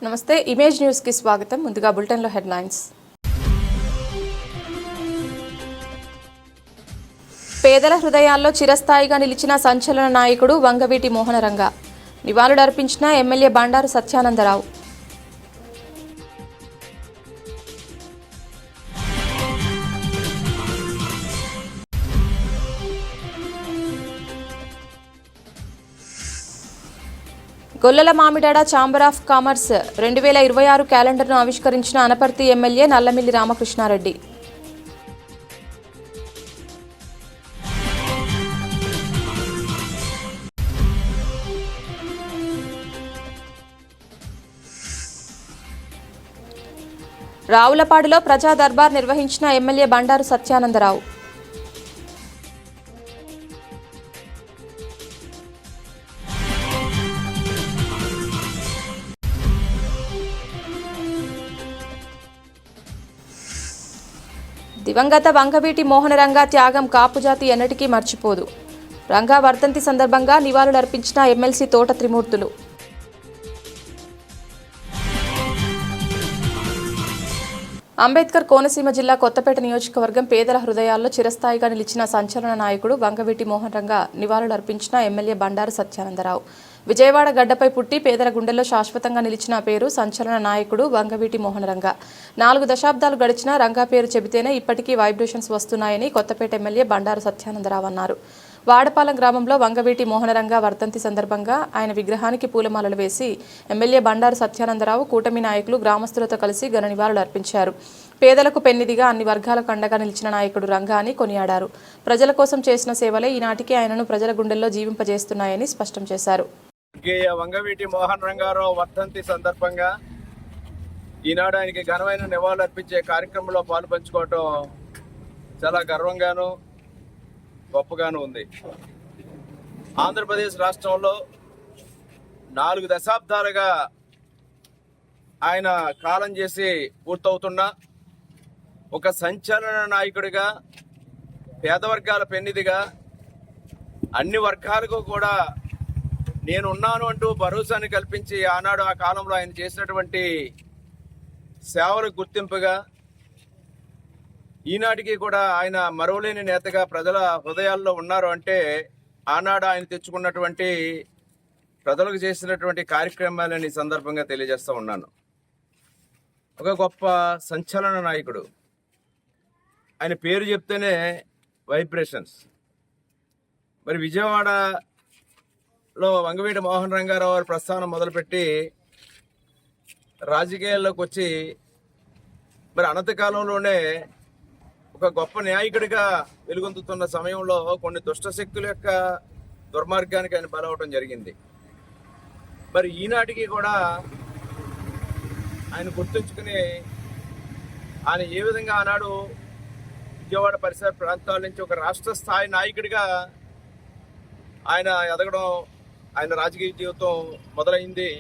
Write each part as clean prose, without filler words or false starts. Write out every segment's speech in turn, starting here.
నమస్తే image news కి స్వాగతం. ముందుగా బులెటిన్ లో హెడ్లైన్స్. పేదల హృదయాల్లో చిరస్థాయిగా నిలిచిన సంచలన నాయకుడు వంగవీటి మోహనరంగ. నివాళులర్పించిన MLA Bandaru Satyanandarao. Gollala Mamidada chamber of commerce 2026 క్యాలెండర్ను ఆవిష్కరించిన అనపర్తి ఎమ్మెల్యే నల్లమిల్లి రామకృష్ణారెడ్డి. రావులపాడులో ప్రజా దర్బార్ నిర్వహించిన ఎమ్మెల్యే బండారు సత్యానందరావు. దివంగత వంగవీటి మోహనరంగ త్యాగం కాపుజాతి ఎన్నటికీ మర్చిపోదు. రంగా వర్ధంతి సందర్భంగా నివాళులర్పించిన ఎమ్మెల్సీ తోట త్రిమూర్తులు. అంబేద్కర్ కోనసీమ జిల్లా కొత్తపేట నియోజకవర్గం పేదల హృదయాల్లో చిరస్థాయిగా నిలిచిన సంచలన నాయకుడు వంగవీటి మోహనరంగ నివాళులర్పించిన ఎమ్మెల్యే బండారు సత్యానందరావు. విజయవాడ గడ్డపై పుట్టి పేదల గుండెల్లో శాశ్వతంగా నిలిచిన పేరు సంచలన నాయకుడు వంగవీటి మోహనరంగ. 4 దశాబ్దాలు గడిచినా రంగా పేరు చెబితేనే ఇప్పటికీ వైబ్రేషన్స్ వస్తున్నాయని కొత్తపేట ఎమ్మెల్యే బండారు సత్యానందరావు అన్నారు. వాడపాలెం గ్రామంలో వంగవీటి మోహనరంగ వర్ధంతి సందర్భంగా ఆయన విగ్రహానికి పూలమాలలు వేసి ఎమ్మెల్యే బండారు సత్యానందరావు కూటమి నాయకులు గ్రామస్తులతో కలిసి ఘన నివాళులు అర్పించారు. పేదలకు పెన్నిదిగా అన్ని వర్గాలకు అండగా నిలిచిన నాయకుడు రంగా అని కొనియాడారు. ప్రజల కోసం చేసిన సేవలే ఈనాటికి ఆయనను ప్రజల గుండెల్లో జీవింపజేస్తున్నాయని స్పష్టం చేశారు. వంగవీటి మోహన్ రంగారావు వర్ధంతి సందర్భంగా ఈనాడు ఆయనకి ఘనమైన నివాళులు అర్పించే కార్యక్రమంలో పాలుపంచుకోవటం చాలా గర్వంగాను గొప్పగాను ఉంది. ఆంధ్రప్రదేశ్ రాష్ట్రంలో 4 దశాబ్దాలుగా ఆయన కాలం చేసి పూర్తవుతున్న ఒక సంచలన నాయకుడిగా, పేదవర్గాల పెన్నిదిగా, అన్ని వర్గాలకు కూడా నేనున్నాను అంటూ భరోసాని కల్పించి ఆనాడు ఆ కాలంలో ఆయన చేసినటువంటి సేవలకు గుర్తింపుగా ఈనాటికి కూడా ఆయన మరువలేని నేతగా ప్రజల హృదయాల్లో ఉన్నారు అంటే ఆనాడు ఆయన తెచ్చుకున్నటువంటి ప్రజలకు చేసినటువంటి కార్యక్రమాలని సందర్భంగా తెలియజేస్తూ ఉన్నాను. ఒక గొప్ప సంచలన నాయకుడు. ఆయన పేరు చెప్తేనే వైబ్రేషన్స్. మరి విజయవాడలో వంగవీటి మోహన్ రంగారావు వారి ప్రస్థానం మొదలుపెట్టి రాజకీయాల్లోకి వచ్చి మరి అనతి కాలంలోనే ఒక గొప్ప నాయకుడిగా వెలుగొందుతున్న సమయంలో కొన్ని దుష్ట శక్తుల యొక్క దుర్మార్గానికి ఆయన బలవటం జరిగింది. మరి ఈనాటికి కూడా ఆయన గుర్తుంచుకుని ఆయన ఏ విధంగా ఆనాడు విజయవాడ పరిసర ప్రాంతాల నుంచి ఒక రాష్ట్ర స్థాయి నాయకుడిగా ఆయన ఎదగడం, ఆయన రాజకీయ జీవితం మొదలైంది.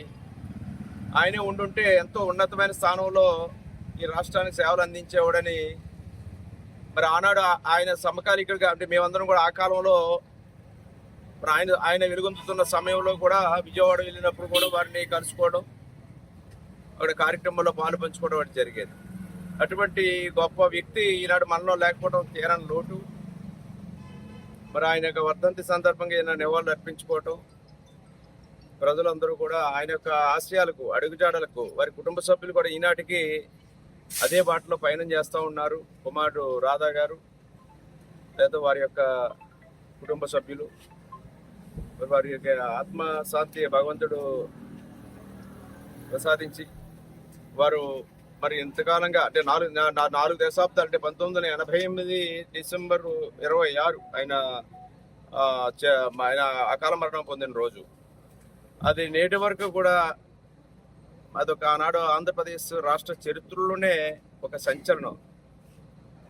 ఆయనే ఉండుంటే ఎంతో ఉన్నతమైన స్థానంలో ఈ రాష్ట్రానికి సేవలు అందించేవాడని మరి ఆనాడు ఆయన సమకాలీకుడిగా, అంటే మేమందరం కూడా ఆ కాలంలో మరి ఆయన వెలుగొందుతున్న సమయంలో కూడా విజయవాడ వెళ్ళినప్పుడు కూడా వారిని కలుసుకోవడం, అక్కడ కార్యక్రమంలో పాలు పంచుకోవడం వాటి జరిగేది. అటువంటి గొప్ప వ్యక్తి ఈనాడు మనలో లేకపోవడం తీరని లోటు. మరి ఆయన యొక్క వర్ధంతి సందర్భంగా ఈయన నివాళులు అర్పించుకోవటం, ప్రజలందరూ కూడా ఆయన యొక్క ఆశయాలకు, అడుగుజాడలకు వారి కుటుంబ సభ్యులు కూడా ఈనాటికి అదే బాటలో పయనం చేస్తూ ఉన్నారు. కుమారుడు రాధా గారు లేదా వారి యొక్క కుటుంబ సభ్యులు, వారి యొక్క ఆత్మశాంతి భగవంతుడు ప్రసాదించి వారు మరి ఇంతకాలంగా అంటే 4 దశాబ్దాలు అంటే 1988 డిసెంబర్ 26 ఆయన అకాల మరణం పొందిన రోజు. అది నేటి వరకు కూడా అదొక ఆనాడు ఆంధ్రప్రదేశ్ రాష్ట్ర చరిత్రలోనే ఒక సంచలనం.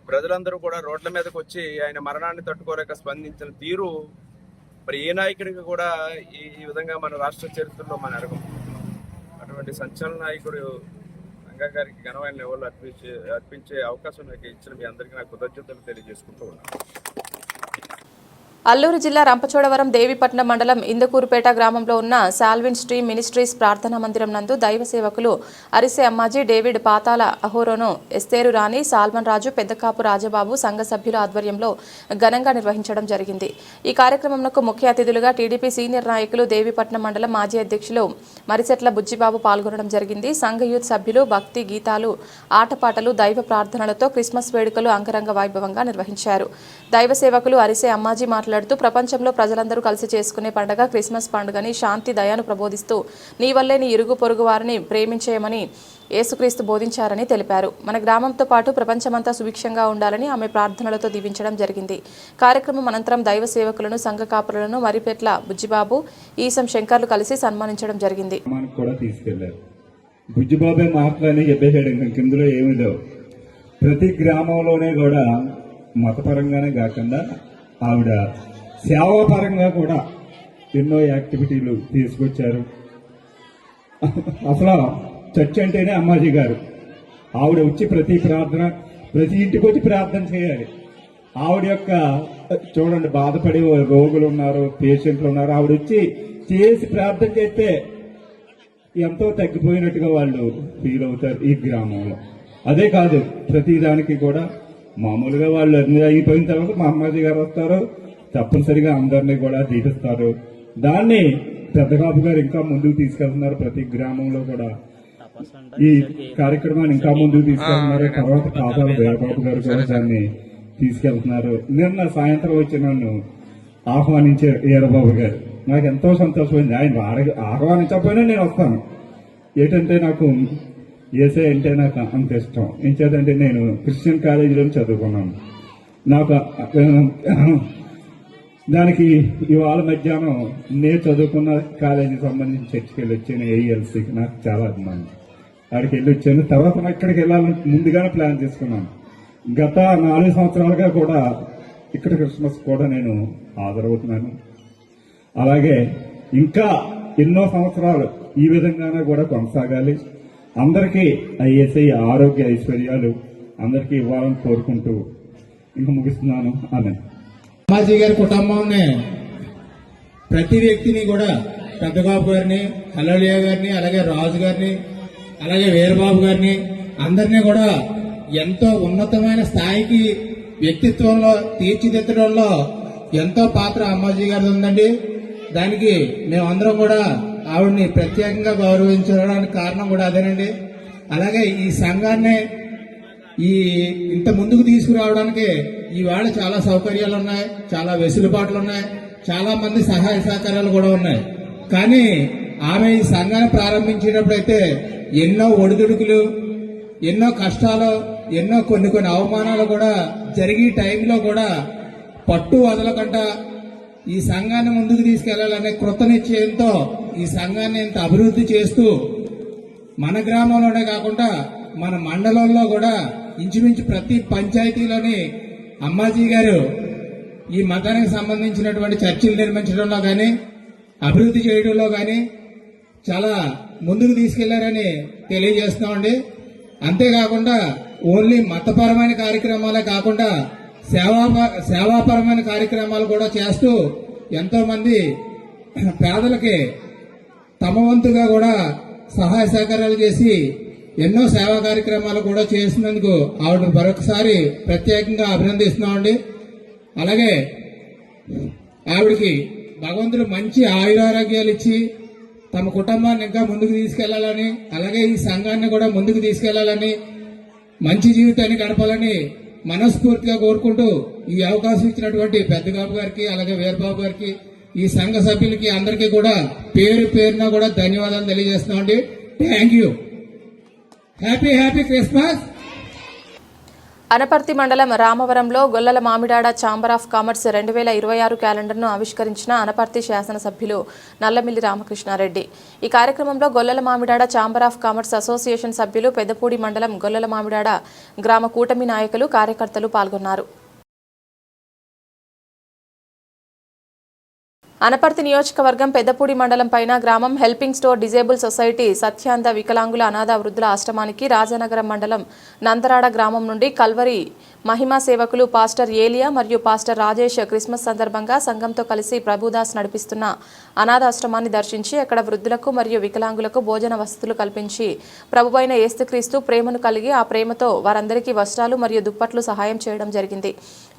ప్రజలందరూ కూడా రోడ్ల మీదకి వచ్చి ఆయన మరణాన్ని తట్టుకోలేక స్పందించిన తీరు మరి ఏ నాయకుడికి కూడా ఈ విధంగా మన రాష్ట్ర చరిత్రలో మన అడగం. అటువంటి సంచలన నాయకుడు రంగా గారికి ఘనమైన నివాళులు అర్పించే అవకాశం నాకు ఇచ్చిన మీ అందరికీ నా కృతజ్ఞతలు తెలియజేసుకుంటూ ఉన్నాను. అల్లూరు జిల్లా రంపచోడవరం దేవిపట్నం మండలం ఇందుకూరుపేట గ్రామంలో ఉన్న సాల్విన్ స్ట్రీమ్ మినిస్ట్రీస్ ప్రార్థనా మందిరం నందు దైవ సేవకులు అరిసె అమ్మాజీ, డేవిడ్ పాతాల అహోరోను, ఎస్తేరు రాణి, సాల్మన్ రాజు, పెద్దకాపు రాజబాబు సంఘ సభ్యుల ఆధ్వర్యంలో ఘనంగా నిర్వహించడం జరిగింది. ఈ కార్యక్రమంలో ముఖ్య అతిథులుగా టీడీపీ సీనియర్ నాయకులు, దేవిపట్నం మండలం మాజీ అధ్యక్షులు మరిచెట్ల బుజ్జిబాబు పాల్గొనడం జరిగింది. సంఘ యూత్ సభ్యులు భక్తి గీతాలు, ఆటపాటలు, దైవ ప్రార్థనలతో క్రిస్మస్ వేడుకలు అంగరంగ వైభవంగా నిర్వహించారు. దైవ సేవకులు అరిసె అమ్మాజీ మాట్లాడుతూ, ప్రపంచంలో ప్రజలందరూ కలిసి చేసుకునే పండుగ క్రిస్మస్ పండుగని శాంతి, దయను ప్రబోధిస్తూ నీ వల్లే నీ ఇరుగు పొరుగు వారిని ప్రేమించేయమని యేసుక్రీస్తు బోధించారని తెలిపారు. మన గ్రామంతో పాటు ప్రపంచమంతా సుభిక్షంగా ఉండాలని ఆమె ప్రార్థనలతో దీవించడం జరిగింది. కార్యక్రమం అనంతరం దైవ సేవకులను, సంఘ కాపురులను మరిపెట్ల బుజ్జిబాబు, ఈసం శంకర్లు కలిసి సన్మానించడం జరిగింది. బుజ్జిబాబే మాటలని చెప్పేశాడు, ఇందులో ఏమీ లేవు. ప్రతి గ్రామంలోనే కూడా మతపరంగానే కాకుండా ఆవిడ సేవాపరంగా కూడా ఎన్నో యాక్టివిటీలు తీసుకొచ్చారు. అసలు చర్చ్ అంటేనే అమ్మాజీ గారు. ఆవిడ వచ్చి ప్రతి ఇంటికి వచ్చి ప్రార్థన చేయాలి. ఆవిడ యొక్క చూడండి, బాధపడే రోగులు ఉన్నారు, పేషెంట్లు ఉన్నారు, ఆవిడ వచ్చి చేసి ప్రార్థన చేస్తే ఎంతో తగ్గిపోయినట్టుగా వాళ్ళు ఫీల్ అవుతారు ఈ గ్రామంలో. అదే కాదు, ప్రతి దానికి కూడా మామూలుగా వాళ్ళు అన్ని అయిపోయిన తర్వాత మా అమ్మాజీ గారు వస్తారు, తప్పనిసరిగా అందరినీ కూడా దీపిస్తారు. దాన్ని పెద్దబాబు గారు ఇంకా ముందుకు తీసుకెళ్తున్నారు. ప్రతి గ్రామంలో కూడా ఈ కార్యక్రమాన్ని ఇంకా ముందుకు తీసుకెళ్తున్నారు. తర్వాత పాదాలు వీరబాబు గారు కూడా దాన్ని తీసుకెళ్తున్నారు. నిన్న సాయంత్రం వచ్చి నన్ను ఆహ్వానించారు వీరబాబు గారు. నాకు ఎంతో సంతోషమైంది. ఆయన ఆహ్వానించకపోయినా నేను వస్తాను. ఏంటంటే నాకు ఏసే అంటే నాకు అంత ఇష్టం. ఏం చేద్దంటే నేను క్రిస్టియన్ కాలేజీలో చదువుకున్నాను. నాకు దానికి ఇవాళ మధ్యాహ్నం నేను చదువుకున్న కాలేజీకి సంబంధించి చర్చికి వెళ్ళి వచ్చాను. ఏఎల్సీకి నాకు చాలా అభిమానం. అక్కడికి వెళ్ళి వచ్చాను. తర్వాత అక్కడికి వెళ్ళాలని ముందుగానే ప్లాన్ చేసుకున్నాను. గత 4 సంవత్సరాలుగా కూడా ఇక్కడ క్రిస్మస్ కూడా నేను హాజరవుతున్నాను. అలాగే ఇంకా ఎన్నో సంవత్సరాలు ఈ విధంగానే కూడా కొనసాగాలి. అందరికీ ఐఎస్ఐ ఆరోగ్య ఐశ్వర్యాలు అందరికీ ఇవ్వాలని కోరుకుంటూ ఇంకా ముగిస్తున్నాను. ఆమె అమ్మాజీ గారి కుటుంబాన్ని, ప్రతి వ్యక్తిని కూడా, పెద్దబాబు గారిని, హల్లెలూయా గారిని, అలాగే రాజు గారిని, అలాగే వీరబాబు గారిని, అందరినీ కూడా ఎంతో ఉన్నతమైన స్థాయికి వ్యక్తిత్వంలో తీర్చిదిద్దడంలో ఎంతో పాత్ర అమ్మాజీ గారిది ఉందండి. దానికి మేమందరం కూడా ఆవిడ్ని ప్రత్యేకంగా గౌరవించడానికి కారణం కూడా అదేనండి. అలాగే ఈ సంఘాన్ని ఇంత ముందుకు తీసుకురావడానికి ఈవేళ చాలా సౌకర్యాలు ఉన్నాయి, చాలా వెసులుబాట్లు ఉన్నాయి, చాలా మంది సహాయ సహకారాలు కూడా ఉన్నాయి. కానీ ఆమె ఈ సంఘాన్ని ప్రారంభించేటప్పుడైతే ఎన్నో ఒడిదుడుకులు, ఎన్నో కష్టాలు, ఎన్నో కొన్ని అవమానాలు కూడా జరిగే టైంలో కూడా పట్టు వదలకుండా ఈ సంఘాన్ని ముందుకు తీసుకెళ్లాలనే కృత నిశ్చయంతో ఈ సంఘాన్ని ఇంత అభివృద్ధి చేస్తూ మన గ్రామంలోనే కాకుండా మన మండలంలో కూడా ఇంచుమించు ప్రతి పంచాయతీలోని అమ్మాజీ గారు ఈ మతానికి సంబంధించినటువంటి చర్చిలు నిర్మించడంలో కానీ, అభివృద్ధి చేయడంలో కానీ చాలా ముందుకు తీసుకెళ్లారని తెలియజేస్తున్నామండి. అంతేకాకుండా ఓన్లీ మతపరమైన కార్యక్రమాలే కాకుండా సేవాపరమైన కార్యక్రమాలు కూడా చేస్తూ ఎంతో మంది పేదలకి తమ వంతుగా కూడా సహాయ సహకారాలు చేసి ఎన్నో సేవా కార్యక్రమాలు కూడా చేసినందుకు ఆవిడ మరొకసారి ప్రత్యేకంగా అభినందిస్తున్నామండి. అలాగే ఆవిడకి భగవంతుడు మంచి ఆయురారోగ్యాలు ఇచ్చి తమ కుటుంబాన్ని ఇంకా ముందుకు తీసుకెళ్లాలని, అలాగే ఈ సంఘాన్ని కూడా ముందుకు తీసుకెళ్లాలని, మంచి జీవితాన్ని గడపాలని మనస్ఫూర్తిగా కోరుకుంటూ ఈ అవకాశం ఇచ్చినటువంటి పెద్దబాబు గారికి, అలాగే వీరబాబు గారికి, ఈ సంఘ సభ్యులకి అందరికీ కూడా పేరు పేరున కూడా ధన్యవాదాలు తెలియజేస్తున్నామండి. Thank you. Happy Christmas. Anaparthi మండలం రామవరంలో Gollala Mamidada chamber of commerce 2026 క్యాలెండర్ను ఆవిష్కరించిన అనపర్తి శాసనసభ్యులు నల్లమిల్లి రామకృష్ణారెడ్డి. ఈ కార్యక్రమంలో Gollala Mamidada chamber of commerce association సభ్యులు, పెద్దపూడి మండలం గొల్లల మామిడాడ గ్రామ కూటమి నాయకులు, కార్యకర్తలు పాల్గొన్నారు. అనపర్తి నియోజకవర్గం పెద్దపూడి మండలం పైన గ్రామం హెల్పింగ్ స్టోర్ డిజేబుల్ సొసైటీ సత్యాంధ వికలాంగుల అనాథ వృద్ధుల ఆశ్రమానికి రాజానగరం మండలం నందరాడ గ్రామం నుండి కల్వరి మహిమా సేవకులు పాస్టర్ ఏలియా మరియు పాస్టర్ రాజేష్ క్రిస్మస్ సందర్భంగా సంఘంతో కలిసి ప్రభుదాస్ నడిపిస్తున్న అనాథాశ్రమాన్ని దర్శించి అక్కడ వృద్ధులకు మరియు వికలాంగులకు భోజన వసతులు కల్పించి ప్రభువైన యేసుక్రీస్తు ప్రేమను కలిగి ఆ ప్రేమతో వారందరికీ వస్త్రాలు మరియు దుప్పట్లు సహాయం చేయడం జరిగింది.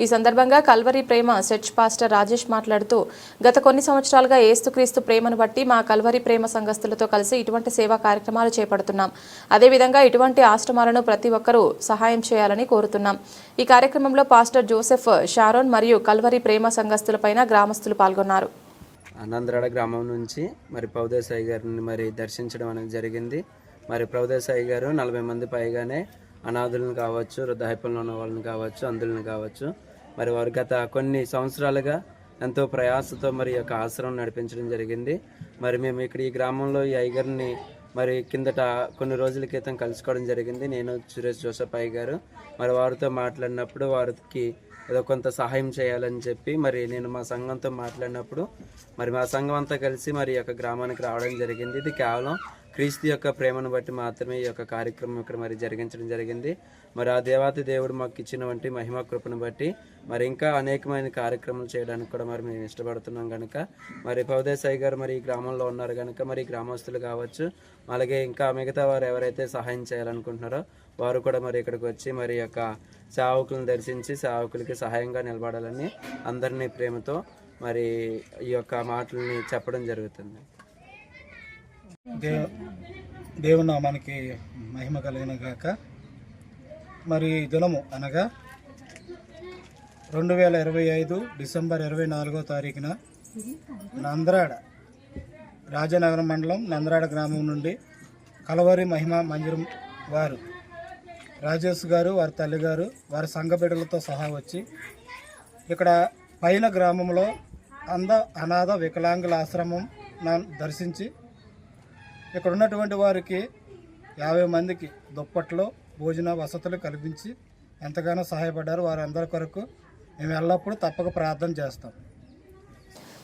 ఈ సందర్భంగా కల్వరి ప్రేమ చర్చ్ పాస్టర్ రాజేష్ మాట్లాడుతూ గత కొన్ని సంవత్సరాలుగా యేసుక్రీస్తు ప్రేమను బట్టి మా కల్వరి ప్రేమ సంఘస్థులతో కలిసి ఇటువంటి సేవా కార్యక్రమాలు చేపడుతున్నాం. అదేవిధంగా ఇటువంటి ఆశ్రమాలను ప్రతి ఒక్కరూ సహాయం చేయాలని కోరుతున్నాం. ఈ కార్యక్రమంలో పాస్టర్ జోసెఫ్ షారోన్ మరియు కల్వరి ప్రేమ సంఘస్థులపైన గ్రామస్తులు పాల్గొన్నారు. నందరాడ గ్రామం నుంచి మరి ప్రభుదేశాయి గారిని మరి దర్శించడం అనేది జరిగింది. మరి ప్రభుదేశాయి గారు 40 మంది పైగానే అనాథులను కావచ్చు, వృద్ధాప్యంలో ఉన్న వాళ్ళని కావచ్చు, అంధులను కావచ్చు, మరి వారు గత కొన్ని సంవత్సరాలుగా ఎంతో ప్రయాసతో మరి యొక్క ఆశ్రమం నడిపించడం జరిగింది. మరి మేము ఇక్కడ ఈ గ్రామంలో ఈ అయ్యగారిని మరి కిందట కొన్ని రోజుల క్రితం కలుసుకోవడం జరిగింది. నేను సురేష్ జోసెఫ్ అయ్య గారు మరి వారితో మాట్లాడినప్పుడు వారికి ఏదో కొంత సహాయం చేయాలని చెప్పి మరి నేను మా సంఘంతో మాట్లాడినప్పుడు మరి మా సంఘం అంతా కలిసి మరి యొక్క గ్రామానికి రావడం జరిగింది. ఇది కేవలం క్రీస్తు యొక్క ప్రేమను బట్టి మాత్రమే ఈ యొక్క కార్యక్రమం ఇక్కడ మరి జరిగించడం జరిగింది. మరి ఆ దేవాతి దేవుడు మాకు ఇచ్చినటువంటి మహిమ కృపను బట్టి మరి ఇంకా అనేకమైన కార్యక్రమాలు చేయడానికి కూడా మరి మేము ఇష్టపడుతున్నాం కనుక మరి పవదేశాయి గారు మరి ఈ గ్రామంలో ఉన్నారు కనుక మరి గ్రామస్తులు కావచ్చు, అలాగే ఇంకా మిగతా వారు ఎవరైతే సహాయం చేయాలనుకుంటున్నారో వారు కూడా మరి ఇక్కడికి వచ్చి మరి యొక్క సేవకులను దర్శించి సేవకులకి సహాయంగా నిలబడాలని అందరినీ ప్రేమతో మరి ఈ యొక్క మాటల్ని చెప్పడం జరుగుతుంది. దేవుని నామానికి మహిమ కలిగిన గాక. మరి దినము అనగా 2025 డిసెంబర్ 24వ తారీఖున నందరాడ రాజనగరం మండలం నందరాడ గ్రామం నుండి కలవరి మహిమ మందిరం వారు రాజేష్ గారు, వారి తల్లి గారు, వారి సంఘ బిడ్డలతో సహా వచ్చి ఇక్కడ పైన గ్రామంలో అనాథ వికలాంగుల ఆశ్రమం దర్శించి ఇక్కడ ఉన్నటువంటి వారికి 50 మందికి దుప్పట్లు, భోజన వసతులు కల్పించి ఎంతగానో సహాయపడ్డారు. వారందరి కొరకు మేము ఎల్లప్పుడూ తప్పక ప్రార్థన చేస్తాం.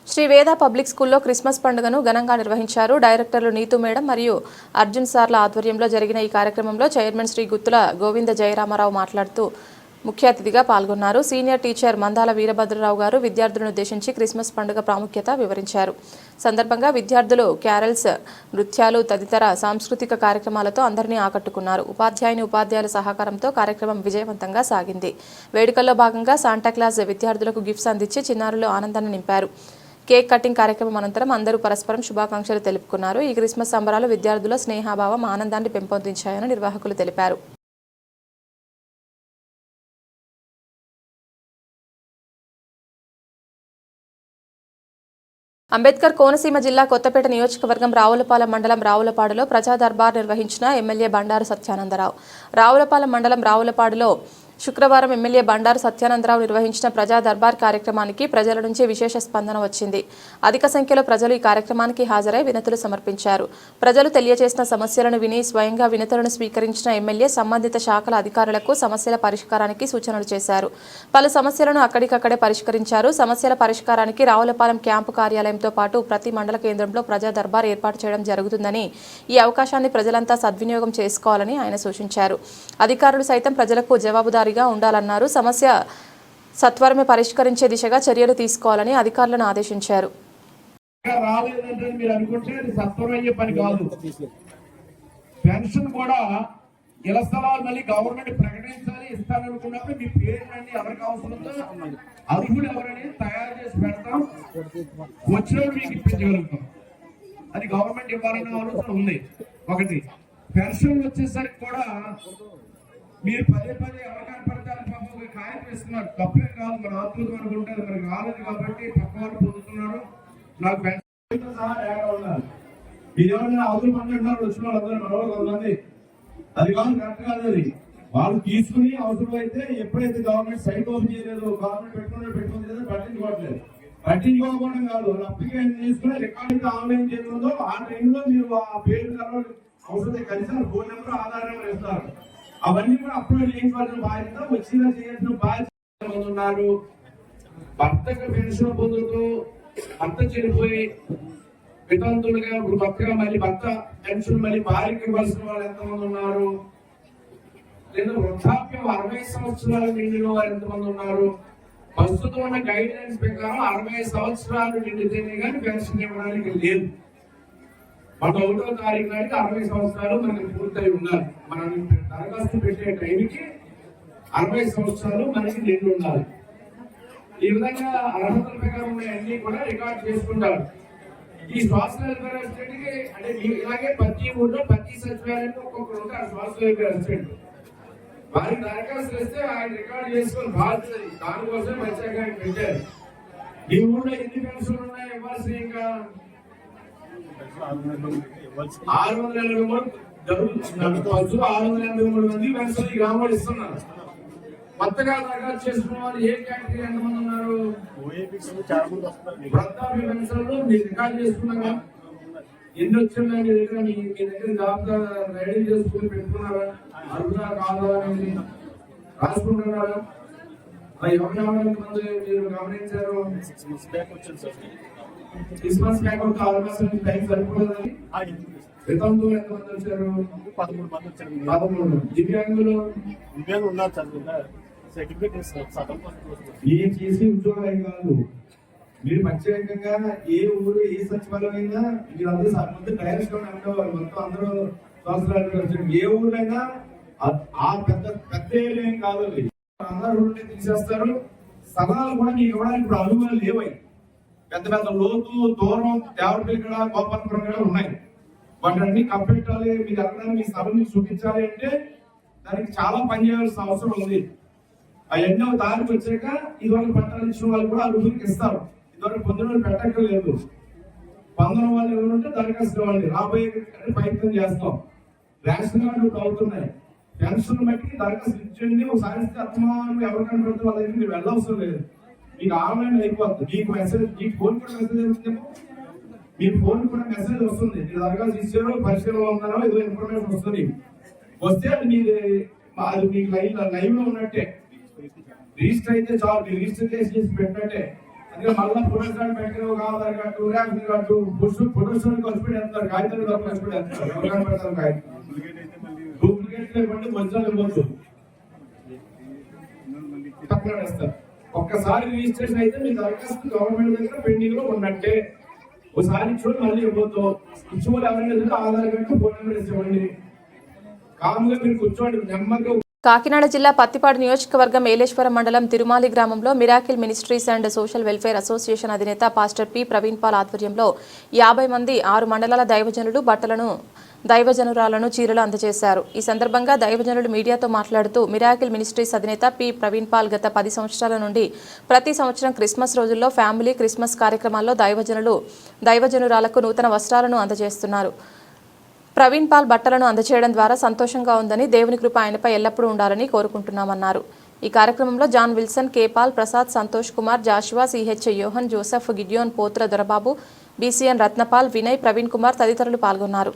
శ్రీ వేద పబ్లిక్ స్కూల్లో క్రిస్మస్ పండుగను ఘనంగా నిర్వహించారు. డైరెక్టర్లు నీతు మేడం మరియు అర్జున్ సార్ల ఆధ్వర్యంలో జరిగిన ఈ కార్యక్రమంలో చైర్మన్ శ్రీ గుత్తుల గోవింద జయరామారావు మాట్లాడుతూ ముఖ్య అతిథిగా పాల్గొన్నారు. సీనియర్ టీచర్ మందాల వీరభద్రరావు గారు విద్యార్థులను ఉద్దేశించి క్రిస్మస్ పండుగ ప్రాముఖ్యత వివరించారు. సందర్భంగా విద్యార్థులు క్యారల్స్, నృత్యాలు తదితర సాంస్కృతిక కార్యక్రమాలతో అందరినీ ఆకట్టుకున్నారు. ఉపాధ్యాయుల సహకారంతో కార్యక్రమం విజయవంతంగా సాగింది. వేడుకల్లో భాగంగా శాంటాక్లాజ్ విద్యార్థులకు గిఫ్ట్స్ అందించి చిన్నారులు ఆనందాన్ని నింపారు. కేక్ కటింగ్ కార్యక్రమం అనంతరం అందరూ పరస్పరం శుభాకాంక్షలు తెలుపుకున్నారు. ఈ క్రిస్మస్ సంబరాలు విద్యార్థుల స్నేహభావం, ఆనందాన్ని పెంపొందించాయని నిర్వాహకులు తెలిపారు. అంబేద్కర్ కోనసీమ జిల్లా కొత్తపేట నియోజకవర్గం రావులపాలెం మండలం రావులపాడులో ప్రజా దర్బార్ నిర్వహించిన ఎమ్మెల్యే బండారు సత్యానందరావు. రావులపాలెం మండలం రావులపాడులో శుక్రవారం ఎమ్మెల్యే బండారు సత్యానందరావు నిర్వహించిన ప్రజా దర్బార్ కార్యక్రమానికి ప్రజల నుంచి విశేష స్పందన వచ్చింది. అధిక సంఖ్యలో ప్రజలు ఈ కార్యక్రమానికి హాజరై వినతులు సమర్పించారు. ప్రజలు తెలియజేసిన సమస్యలను విని స్వయంగా వినతులను స్వీకరించిన ఎమ్మెల్యే సంబంధిత శాఖల అధికారులకు సమస్యల పరిష్కారానికి సూచనలు చేశారు. పలు సమస్యలను అక్కడికక్కడే పరిష్కరించారు. సమస్యల పరిష్కారానికి రావులపాలెం క్యాంపు కార్యాలయంతో పాటు ప్రతి మండల కేంద్రంలో ప్రజా దర్బార్ ఏర్పాటు చేయడం జరుగుతుందని, ఈ అవకాశాన్ని ప్రజలంతా సద్వినియోగం చేసుకోవాలని ఆయన సూచించారు. అధికారులు సైతం ప్రజలకు జవాబుదారీగా ఉండాలన్నారు. సమస్య సత్వరమే పరిష్కరించే దిశగా చర్యలు తీసుకోవాలని అధికారులను ఆదేశించారు. పెన్షన్ కూడా ఇళ్ల స్థలాలు మళ్ళీ గవర్నమెంట్ ప్రకటించాలి, ఇస్తాననుకున్నప్పుడు మీ పేర్లన్నీ ఎవరికి అవసరంతో అర్హులు ఎవరని తయారు చేసి పెడతాం, వచ్చినప్పుడు మీకు ఇప్పించగలుగుతాం. అది గవర్నమెంట్ ఇవ్వాలన్న ఆలోచన ఉంది. ఒకటి పెన్షన్ వచ్చేసరికి కూడా మీరు పదే ఎవరికైనా పడతారు, పాపం ఒక కాయం వేస్తున్నారు, తప్పేం కాదు. మన ఆత్మీయ అనుకుంటే మనకు రాలేదు కాబట్టి పక్క వాళ్ళు పొందుతున్నారు. నాకు పెన్షన్ సహా ఉండాలి. ఇదేమన్నా అవసరం పంటున్నారు వచ్చిన వాళ్ళందరూ మనవాళ్ళు కొంతమంది, అది కాదు, కరెక్ట్ కాదు. అది వాళ్ళు తీసుకుని అవసరం అయితే ఎప్పుడైతే గవర్నమెంట్ సైట్ ఓపెన్ చేయలేదు, గవర్నమెంట్ పెట్టుకుని లేదా పట్టించుకోకపోవడం కాదు, వాళ్ళు అప్లికేషన్ తీసుకుని రికార్డింగ్ ఆన్లైన్ చేస్తుందో ఆ టైంలో మీరు ఆ పేరు అవసరం కలిసి ఫోన్ నెంబర్, ఆధార్ నెంబర్ ఇస్తారు. అవన్నీ కూడా అప్లోడ్ చేయించవలసిన బాధ్యత, వచ్చిన చేయాల్సిన బాధ్యత ఉన్నారు. భర్తకు పెన్షన్ పొందుతూ భర్త చనిపోయి వితంతులుగా ఇప్పుడు కొత్తగా మళ్ళీ భర్త పెన్షన్ మళ్ళీ భార్యకి ఇవ్వాల్సిన వాళ్ళు ఎంతమంది ఉన్నారు? లేదా వృద్ధాప్యం 60 సంవత్సరాలు నిండిన వారు ఎంతమంది ఉన్నారు? ప్రస్తుతం ఉన్న గైడ్ లైన్స్ ప్రకారం 60 సంవత్సరాలు నిండితేనే కానీ పెన్షన్ ఇవ్వడానికి లేదు. 1వ తారీఖు నాటికి 60 సంవత్సరాలు మనకి పూర్తయి ఉండాలి. మనం దరఖాస్తు పెట్టే టైంకి 60 సంవత్సరాలు మనకి నిండి ఉండాలి. ఈ విధంగా అర్హతల ప్రకారం అన్ని కూడా రికార్డ్ చేసుకుంటారు. ఈ సోషల్ వెల్ఫేర్ అసిస్టెంట్ కి అంటే ఇలాగే ప్రతి ఊళ్ళో ప్రతి సచివాలయంలో ఒక్కొక్కరు ఉంటారు సోషల్ వెల్ఫేర్ అసిస్టెంట్. వారికి దరఖాస్తు చేస్తే ఆయన రికార్డ్ చేసుకొని బాధ్యత. దానికోసం ప్రత్యేకంగా ఆయన పెట్టారు. ఈ ఊళ్ళో ఎన్ని పెన్షన్లు ఉన్నాయి ఇవ్వాల్సి? ఇంకా 683 జరుగుతుంది. 683 మంది పెన్షన్ ఈ గ్రామంలో ఇస్తున్నారు. కొత్తగా దరఖాస్తు చేసుకున్న వాళ్ళు ఏ కేటగిరీ ఎంతమంది ఉన్నారు? వృద్ధాప్య పెన్షన్లు మీరు రికార్డ్ చేసుకున్నారా? ఎన్ని వచ్చిందా మీ దగ్గర? మీ దగ్గర జాబితా రెడీ చేసుకుని పెట్టుకున్నారా? అర్హులా కాదా అనేది రాసుకుంటున్నారా? ఎవరెవరి మంది మీరు గమనించారు? క్రిస్మస్ బ్యాక్ ఒక 6 టైం సరిపోలేదని వితంతువులు ఎంతమంది వచ్చారు? 13 మంది వచ్చారు. 13. దివ్యాంగులు ఉన్నారు సార్. ఈ చేసి ఉద్యోగాలు కాదు. మీరు ప్రత్యేకంగా ఏ ఊరు ఏ సచివాలయం అయినా మీరందరూ ముందు డైరెక్ట్ గా ఉండేవారు. మొత్తం అందరూ సంవత్సరాలు ఏ ఊరైనా ఆ పెద్ద పెద్ద ఏరియా ఏం కాదు. అందరూ తీసేస్తారు. స్థలాలు కూడా మీకు ఇవ్వడానికి ఇప్పుడు అనుభవాలు లేవై. పెద్ద పెద్ద లోతు దూరం దేవరపల్లి గోపాలపురం కూడా ఉన్నాయి. వాటిని కప్పెట్టాలి. మీరు ఎక్కడ మీ స్థలం చూపించాలి అంటే దానికి చాలా పని చేయాల్సిన అవసరం ఉంది. అవన్నీ దారికి వచ్చాక ఇదివరకు పట్టాలు ఇచ్చిన వాళ్ళు కూడా అభివృద్ధికి ఇస్తారు. ఇదివరకు పొందిన పెట్టక్కర్లేదు. పొందిన వాళ్ళు ఎవరుంటే దరఖాస్తు ఇవ్వండి. రాబోయే ప్రయత్నం చేస్తాం. రేషన్ కార్డులు అవుతున్నాయి. పెన్షన్ బట్టి దరఖాస్తు ఇచ్చండి. ఒకసారి ఇస్తే అత్తమానం ఎవరికైనా పెడితే వాళ్ళ దగ్గర మీరు వెళ్ళవసరం లేదు. మీకు ఆన్లైన్ అయిపోతుంది. మీకు మెసేజ్, మీకు ఫోన్ కూడా మెసేజ్ వస్తుందేమో. మీ ఫోన్ కూడా మెసేజ్ వస్తుంది. మీరు దరఖాస్తు ఇచ్చారో పరిశీలనలో ఉన్నారో ఏదో ఇన్ఫర్మేషన్ వస్తుంది. వస్తే అది మీకు లైవ్ లో ఉన్నట్టే. రిజిస్టర్ అయితే చాలు. మీరు రిజిస్టర్ చేసి పెట్టినట్టే. అందుకే మళ్ళీ ఫోటో కార్డు పెట్టిన Aadhaar card ration card photos ఖర్చు పెడతారు. కాగితాలు ఖర్చు పెడతారు. ఎవరికైనా పెడతారు కాగితం. డూప్లికేట్ లేకుండా ఒరిజినల్ ఇవ్వచ్చు. తప్పనిస్తారు. ఒక్కసారి రిజిస్ట్రేషన్ అయితే మీ దరఖాస్తు గవర్నమెంట్ దగ్గర పెండింగ్ లో ఉన్నట్టే. ఒకసారి ఇచ్చుకోండి, మళ్ళీ ఇవ్వద్దు. ఇచ్చుకోవాలి ఎవరైనా ఆధార్ కార్డు ఫోన్ నెంబర్ ఇచ్చేవండి. కాముగా మీరు కూర్చోండి నెమ్మదిగా. కాకినాడ జిల్లా పత్తిపాడు నియోజకవర్గం ఏలేశ్వరం మండలం తిరుమాలి గ్రామంలో miracle ministries and social welfare association అధినేత పాస్టర్ పి ప్రవీణ్ పాల్ ఆధ్వర్యంలో 50 మంది 6 మండలాల దైవజనులు దైవజనురాలను చీరలు అందజేశారు. ఈ సందర్భంగా దైవజనులు మీడియాతో మాట్లాడుతూ మిరాకిల్ మినిస్ట్రీస్ అధినేత పి ప్రవీణ్ పాల్ గత 10 సంవత్సరాల నుండి ప్రతి సంవత్సరం క్రిస్మస్ రోజుల్లో ఫ్యామిలీ క్రిస్మస్ కార్యక్రమాల్లో దైవజనురాలకు నూతన వస్త్రాలను అందజేస్తున్నారు. ప్రవీణ్ పాల్ బట్టలను అందజేయడం ద్వారా సంతోషంగా ఉందని, దేవుని కృప ఆయనపై ఎల్లప్పుడూ ఉండాలని కోరుకుంటున్నామన్నారు. ఈ కార్యక్రమంలో John Wilson, K Paul, Prasad, Santosh Kumar, Joshua, CH Yohan, Joseph, Gideon, Potra Dorababu, BCN Ratnapal, Vinay, Praveen Kumar తదితరులు పాల్గొన్నారు.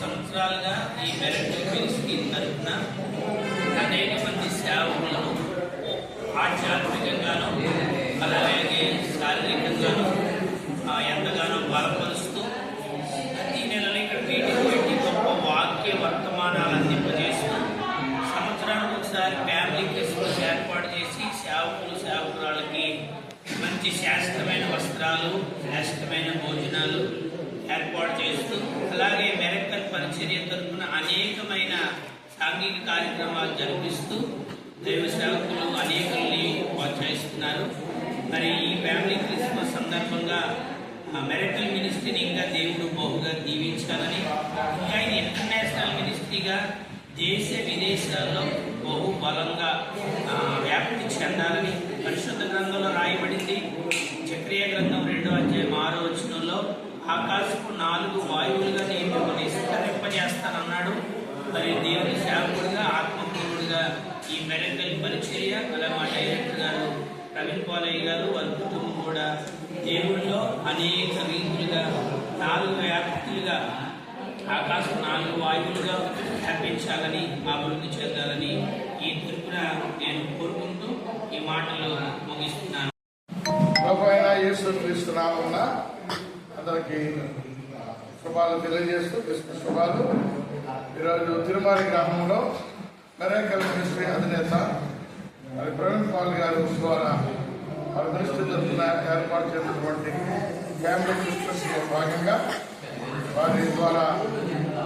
సంవత్సరాలుగా ఈ మెరకల్ మినిస్ట్రీ తరఫున అనేక మంది సేవకులను ఆధ్యాత్మికంగాను అలాగే శారీరకంగాను ఎంతగానో బలపరుస్తూ ప్రతి నెలలో ఇక్కడ మీటింగ్ పెట్టి గొప్ప వాక్య వర్తమానాలు అందింపజేస్తూ సంవత్సరానికి ఒకసారి ఫ్యామిలీ క్రిస్మస్ ఏర్పాటు చేసి సేవకురాలకి మంచి శాశ్వతమైన వస్త్రాలు, శ్రేష్టమైన భోజనాలు ఏర్పాటు చేస్తూ అలాగే మెరకల్ పరిచర్య తరఫున అనేకమైన సాంఘిక కార్యక్రమాలు జరిపిస్తూ దైవ సేవకులు అనేకుల్ని ప్రోత్సహిస్తున్నారు. మరి ఈ ఫ్యామిలీ క్రిస్మస్ సందర్భంగా మెరకల్ మినిస్ట్రీని ఇంకా దేవుడు బహుగా దీవించాలని, ఇంకా ఇది ఇంటర్నేషనల్ మినిస్ట్రీగా దేశ విదేశాల్లో బహు బలంగా వ్యాప్తి చెందాలని పరిశుద్ధ గ్రంథంలో రాయబడింది. చక్రీయ గ్రంథం 2వ అధ్యాయం 6వ వచనంలో ఆకాశపు 4 వాయువులుగా నేను మిమ్మల్ని విస్తరింపజేస్తానన్నాడు. మరి దేవుని సేవకుడిగా ఆత్మపూర్ణుడిగా ఈ మెరకల్ పరిచర్య అలా మా డైరెక్టర్ గారు ప్రవీణ్ పాలయ్య గారు వారి కుటుంబం కూడా దేవుళ్ళలో అనేక రీతులుగా 4 వ్యాప్తులుగా ఆకాశం 4 వాయువులుగా కనిపించాలని అభివృద్ధి చెందాలని ఈ తరపున నేను కోరుకుంటూ ఈ మాటలు ముగిస్తున్నాను. ప్రభు అయిన యేసుక్రీస్తు నామమున అందరికీ శుభాలు తెలియజేస్తూ క్రిస్మస్ శుభాలు. ఈరోజు తిరుమల గ్రామంలో మెరాకల్ మినిస్ట్రీ అధినేత మరి ప్రవీణ్ పాల్ గారు ద్వారా వారి మినిస్ట్రీ తరఫున ఏర్పాటు చేసినటువంటి ఫ్యామిలీ క్రిస్మస్లో భాగంగా వారి ద్వారా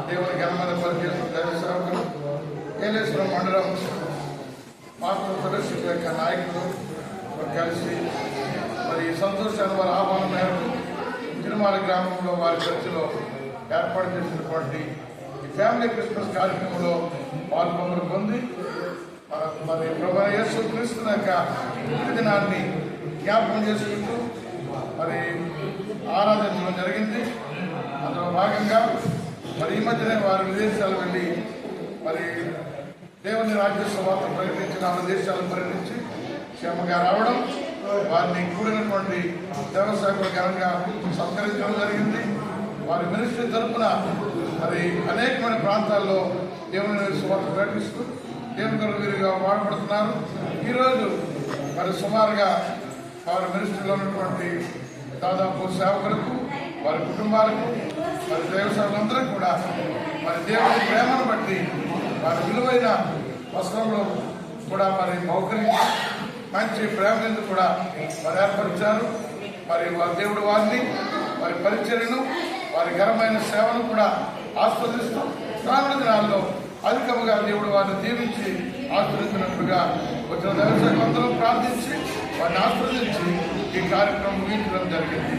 దేవుని ఘనమైన పరిచయం దైవ సేవకులు ఏలేశ్వరం మండలం మాతృ సదస్సు యొక్క నాయకులు కలిసి మరి సంతోషాన్ని వారి ఆహ్వానం మేరకు తిరుమల గ్రామంలో వారి చర్చిలో ఏర్పాటు చేసినటువంటి ఈ ఫ్యామిలీ క్రిస్మస్ కార్యక్రమంలో పాల్గొనలు పొంది మరి ప్రభు యేసు క్రీస్తు యొక్క దినాన్ని జ్ఞాపకం చేసుకుంటూ మరి ఆరాధించడం జరిగింది. అందులో భాగంగా మరి ఈ మధ్యనే వారి విదేశాలు వెళ్ళి మరి దేవుని రాజ్య సువార్త ప్రకటించి 4 దేశాలు పర్యటించి క్షేమంగా రావడం, వారిని కూడినటువంటి దేవసేవకులు ఘనంగా సత్కరించడం జరిగింది. వారి మినిస్ట్రీ తరఫున మరి అనేకమైన ప్రాంతాల్లో దేవుని సువార్త ప్రకటిస్తూ దేవుని కొరకు వీరుగా వాడబడుతున్నారు. ఈరోజు మరి సుమారుగా వారి మినిస్ట్రీలో ఉన్నటువంటి దాదాపు సేవకులకు వారి కుటుంబాలకు మరి దేవసేవకులందరికీ కూడా మరి దేవుని ప్రేమను బట్టి వారి విలువైన వస్త్రంలో కూడా మరి మౌకరించి మంచి ప్రేమను కూడా మరి ఏర్పరిచారు. మరి వారి దేవుడు వారిని వారి పరిచర్యను వారి ఘనమైన సేవను కూడా ఆస్వాదిస్తూ రానున్న దినాల్లో అధికముగా దేవుడు వారిని దీవించి ఆస్వాదించినట్లుగా వచ్చిన దర్శకులందరూ ప్రార్థించి వారిని ఆస్వాదించి ఈ కార్యక్రమం ముగించడం జరిగింది.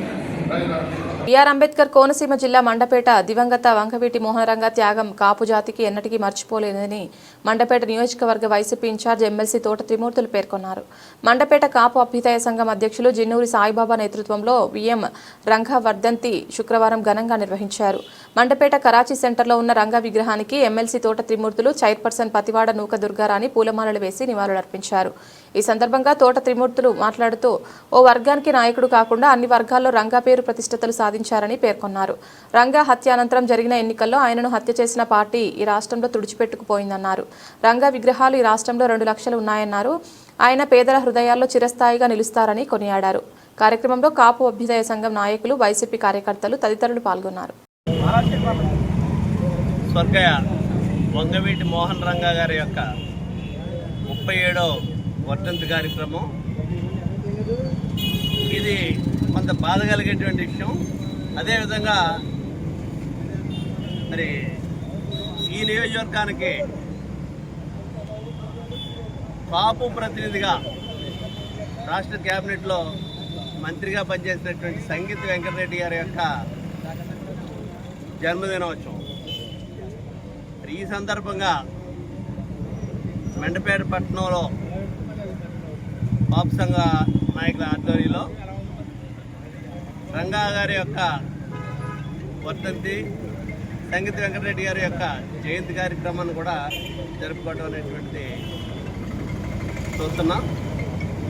బిఆర్ అంబేద్కర్ కోనసీమ జిల్లా మండపేట దివంగత వంకవీటి మోహనరంగ త్యాగం కాపు జాతికి ఎన్నటికీ మర్చిపోలేదని మండపేట నియోజకవర్గ వైసీపీ ఇన్ఛార్జ్ ఎమ్మెల్సీ తోట త్రిమూర్తులు పేర్కొన్నారు. మండపేట కాపు అభ్యుదయ సంఘం అధ్యక్షులు జిన్నూరి సాయిబాబా నేతృత్వంలో విఎం రంగ వర్ధంతి శుక్రవారం ఘనంగా నిర్వహించారు. మండపేట కరాచీ సెంటర్లో ఉన్న రంగ విగ్రహానికి ఎమ్మెల్సీ తోట త్రిమూర్తులు, చైర్పర్సన్ పతివాడ నూక దుర్గారాణి పూలమాలలు వేసి నివాళులర్పించారు. ఈ సందర్భంగా తోట త్రిమూర్తులు మాట్లాడుతూ ఓ వర్గానికి నాయకుడు కాకుండా అన్ని వర్గాల్లో రంగా పేరు ప్రతిష్టతలు సాధించారని పేర్కొన్నారు. రంగా హత్య అనంతరం జరిగిన ఎన్నికల్లో ఆయనను హత్య చేసిన పార్టీ ఈ రాష్ట్రంలో తుడిచిపెట్టుకుపోయిందన్నారు. రంగా విగ్రహాలు ఈ రాష్ట్రంలో 2 లక్షలు ఉన్నాయన్నారు. ఆయన పేదల హృదయాల్లో చిరస్థాయిగా నిలుస్తారని కొనియాడారు. కార్యక్రమంలో కాపు అభ్యుదయ సంఘం నాయకులు, వైసీపీ కార్యకర్తలు తదితరులు పాల్గొన్నారు. స్వర్గయ వంగవీటి మోహన్ రంగా గారి యొక్క 37వ వర్ధంతి కార్యక్రమం. ఇది కొంత బాధ కలిగేటువంటి విషయం. అదేవిధంగా మరి ఈ నియోజకవర్గానికి కాపు ప్రతినిధిగా రాష్ట్ర క్యాబినెట్లో మంత్రిగా పనిచేసినటువంటి సంగీత వెంకటరెడ్డి గారి యొక్క జన్మదినోత్సవం. ఈ సందర్భంగా మెండపేట పట్టణంలో కాపు సంఘ నాయకుల ఆధ్వర్యంలో రంగా గారి యొక్క వర్ధంతి, సంగీత వెంకటరెడ్డి గారి యొక్క జయంతి కార్యక్రమాన్ని కూడా జరుపుకోవడం అనేటువంటి చూస్తున్నాం.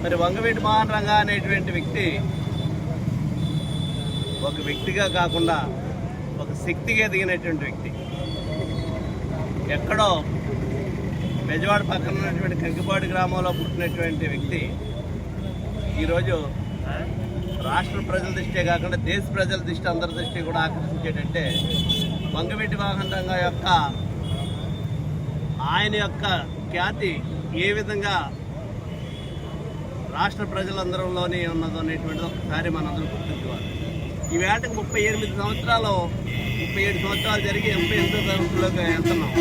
మరి వంగవీటి మోహన్ రంగా అనేటువంటి వ్యక్తి ఒక వ్యక్తిగా కాకుండా ఒక శక్తిగా ఎదిగినటువంటి వ్యక్తి. ఎక్కడో బెజవాడ పక్కన ఉన్నటువంటి కంకిపాడు గ్రామంలో పుట్టినటువంటి వ్యక్తి ఈరోజు రాష్ట్ర ప్రజల దృష్టే కాకుండా దేశ ప్రజల దృష్టి, అందరి దృష్టి కూడా ఆకర్షించేటంటే వంగవీటి మోహన్ రంగా యొక్క ఆయన యొక్క ఖ్యాతి ఏ విధంగా రాష్ట్ర ప్రజలందరిలోనే ఉన్నదో అనేటువంటిది ఒకసారి మనందరూ గుర్తించుకోవాలి. ఈ వేటకు 37 సంవత్సరాలు 37 సంవత్సరాలు జరిగి 88వ సంవత్సరంలోకి వెళ్తున్నాం.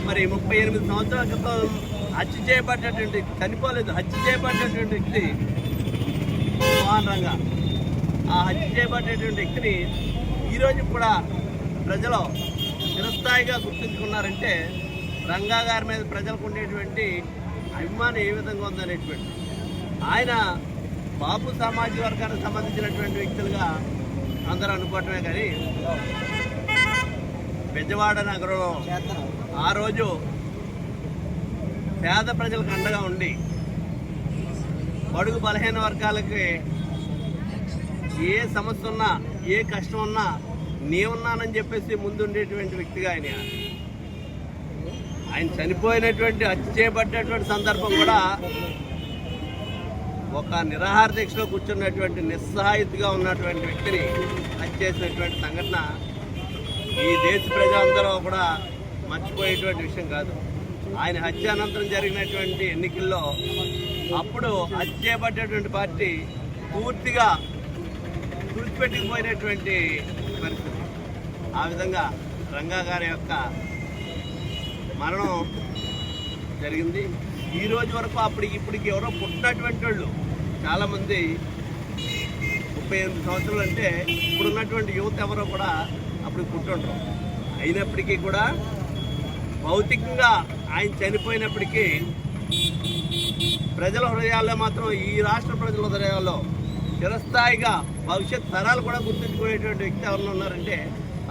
మరి 38 సంవత్సరాల క్రితం హత్య చేయబడ్డటువంటి, చనిపోలేదు, హత్య చేయబడ్డటువంటి వ్యక్తి మోహన్ రంగా. ఆ హత్య చేయబడ్డటువంటి వ్యక్తిని ఈరోజు కూడా ప్రజలు చిరస్థాయిగా గుర్తుంచుకున్నారంటే రంగా గారి మీద ప్రజలకు ఉండేటువంటి అభిమానం ఏ విధంగా ఉందనేటువంటి. ఆయన బాబు సామాజిక వర్గానికి సంబంధించినటువంటి వ్యక్తులుగా అందరూ అనుకోవటమే కానీ బెజవాడ నగరంలో ఆ రోజు పేద ప్రజలకు అండగా ఉండి బడుగు బలహీన వర్గాలకి ఏ సమస్య ఉన్నా ఏ కష్టం ఉన్నా నేనున్నానని చెప్పేసి ముందుండేటువంటి వ్యక్తిగా ఆయన చనిపోయినటువంటి హత్య చేయబడ్డటువంటి సందర్భం కూడా ఒక నిరాహార దీక్షలో కూర్చున్నటువంటి నిస్సహాయితగా ఉన్నటువంటి వ్యక్తిని హత్య చేసినటువంటి సంఘటన ఈ దేశ ప్రజలందరూ కూడా మర్చిపోయేటువంటి విషయం కాదు. ఆయన హత్య అనంతరం జరిగినటువంటి ఎన్నికల్లో అప్పుడు హత్య చేయబడ్డటువంటి పార్టీ పూర్తిగా తుడిచిపెట్టుకుపోయినటువంటి పరిస్థితి. ఆ విధంగా రంగా గారి యొక్క మరణం జరిగింది. ఈ రోజు వరకు ఇప్పటికి ఎవరో పుట్టినటువంటి వాళ్ళు చాలామంది 38 సంవత్సరాలు అంటే ఇప్పుడున్నటువంటి యువత ఎవరో కూడా అప్పుడు పుట్టుంటారు. అయినప్పటికీ కూడా భౌతికంగా ఆయన చనిపోయినప్పటికీ ప్రజల హృదయాల్లో మాత్రం, ఈ రాష్ట్ర ప్రజల హృదయాల్లో చిరస్థాయిగా భవిష్యత్ తరాలు కూడా గుర్తుంచుకునేటువంటి వ్యక్తి ఎవరు ఉన్నారంటే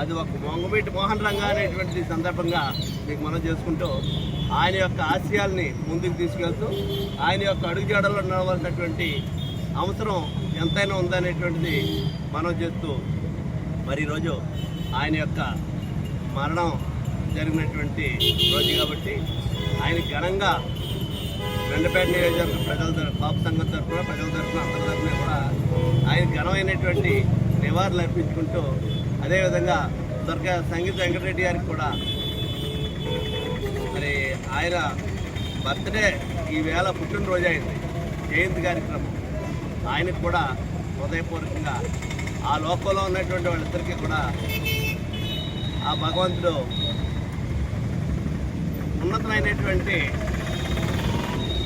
అది ఒక వంగవీటి మోహన్ రంగా అనేటువంటి సందర్భంగా మీకు మనం చేసుకుంటూ ఆయన యొక్క ఆశయాల్ని ముందుకు తీసుకెళ్తూ ఆయన యొక్క అడుగుజాడల్లో నడవాల్సినటువంటి అవసరం ఎంతైనా ఉందనేటువంటిది మనం చేస్తూ మరి ఈరోజు ఆయన యొక్క మరణం జరిగినటువంటి రోజు కాబట్టి ఆయన ఘనంగా వెండపేట నియోజకవర్గ ప్రజల కాపు సంఘం తరఫున, ప్రజల తరఫున, అందరి తరఫున కూడా ఆయన ఘనమైనటువంటి నివాళులు అర్పించుకుంటూ అదేవిధంగా స్వర్గీయ సంగీత వెంకటరెడ్డి గారికి కూడా మరి ఆయన బర్త్డే ఈవేళ పుట్టినరోజు అయింది, జయంతి కార్యక్రమం. ఆయనకు కూడా హృదయపూర్వకంగా ఆ లోకంలో ఉన్నటువంటి వాళ్ళిద్దరికీ కూడా ఆ భగవంతుడు ఉన్నతమైనటువంటి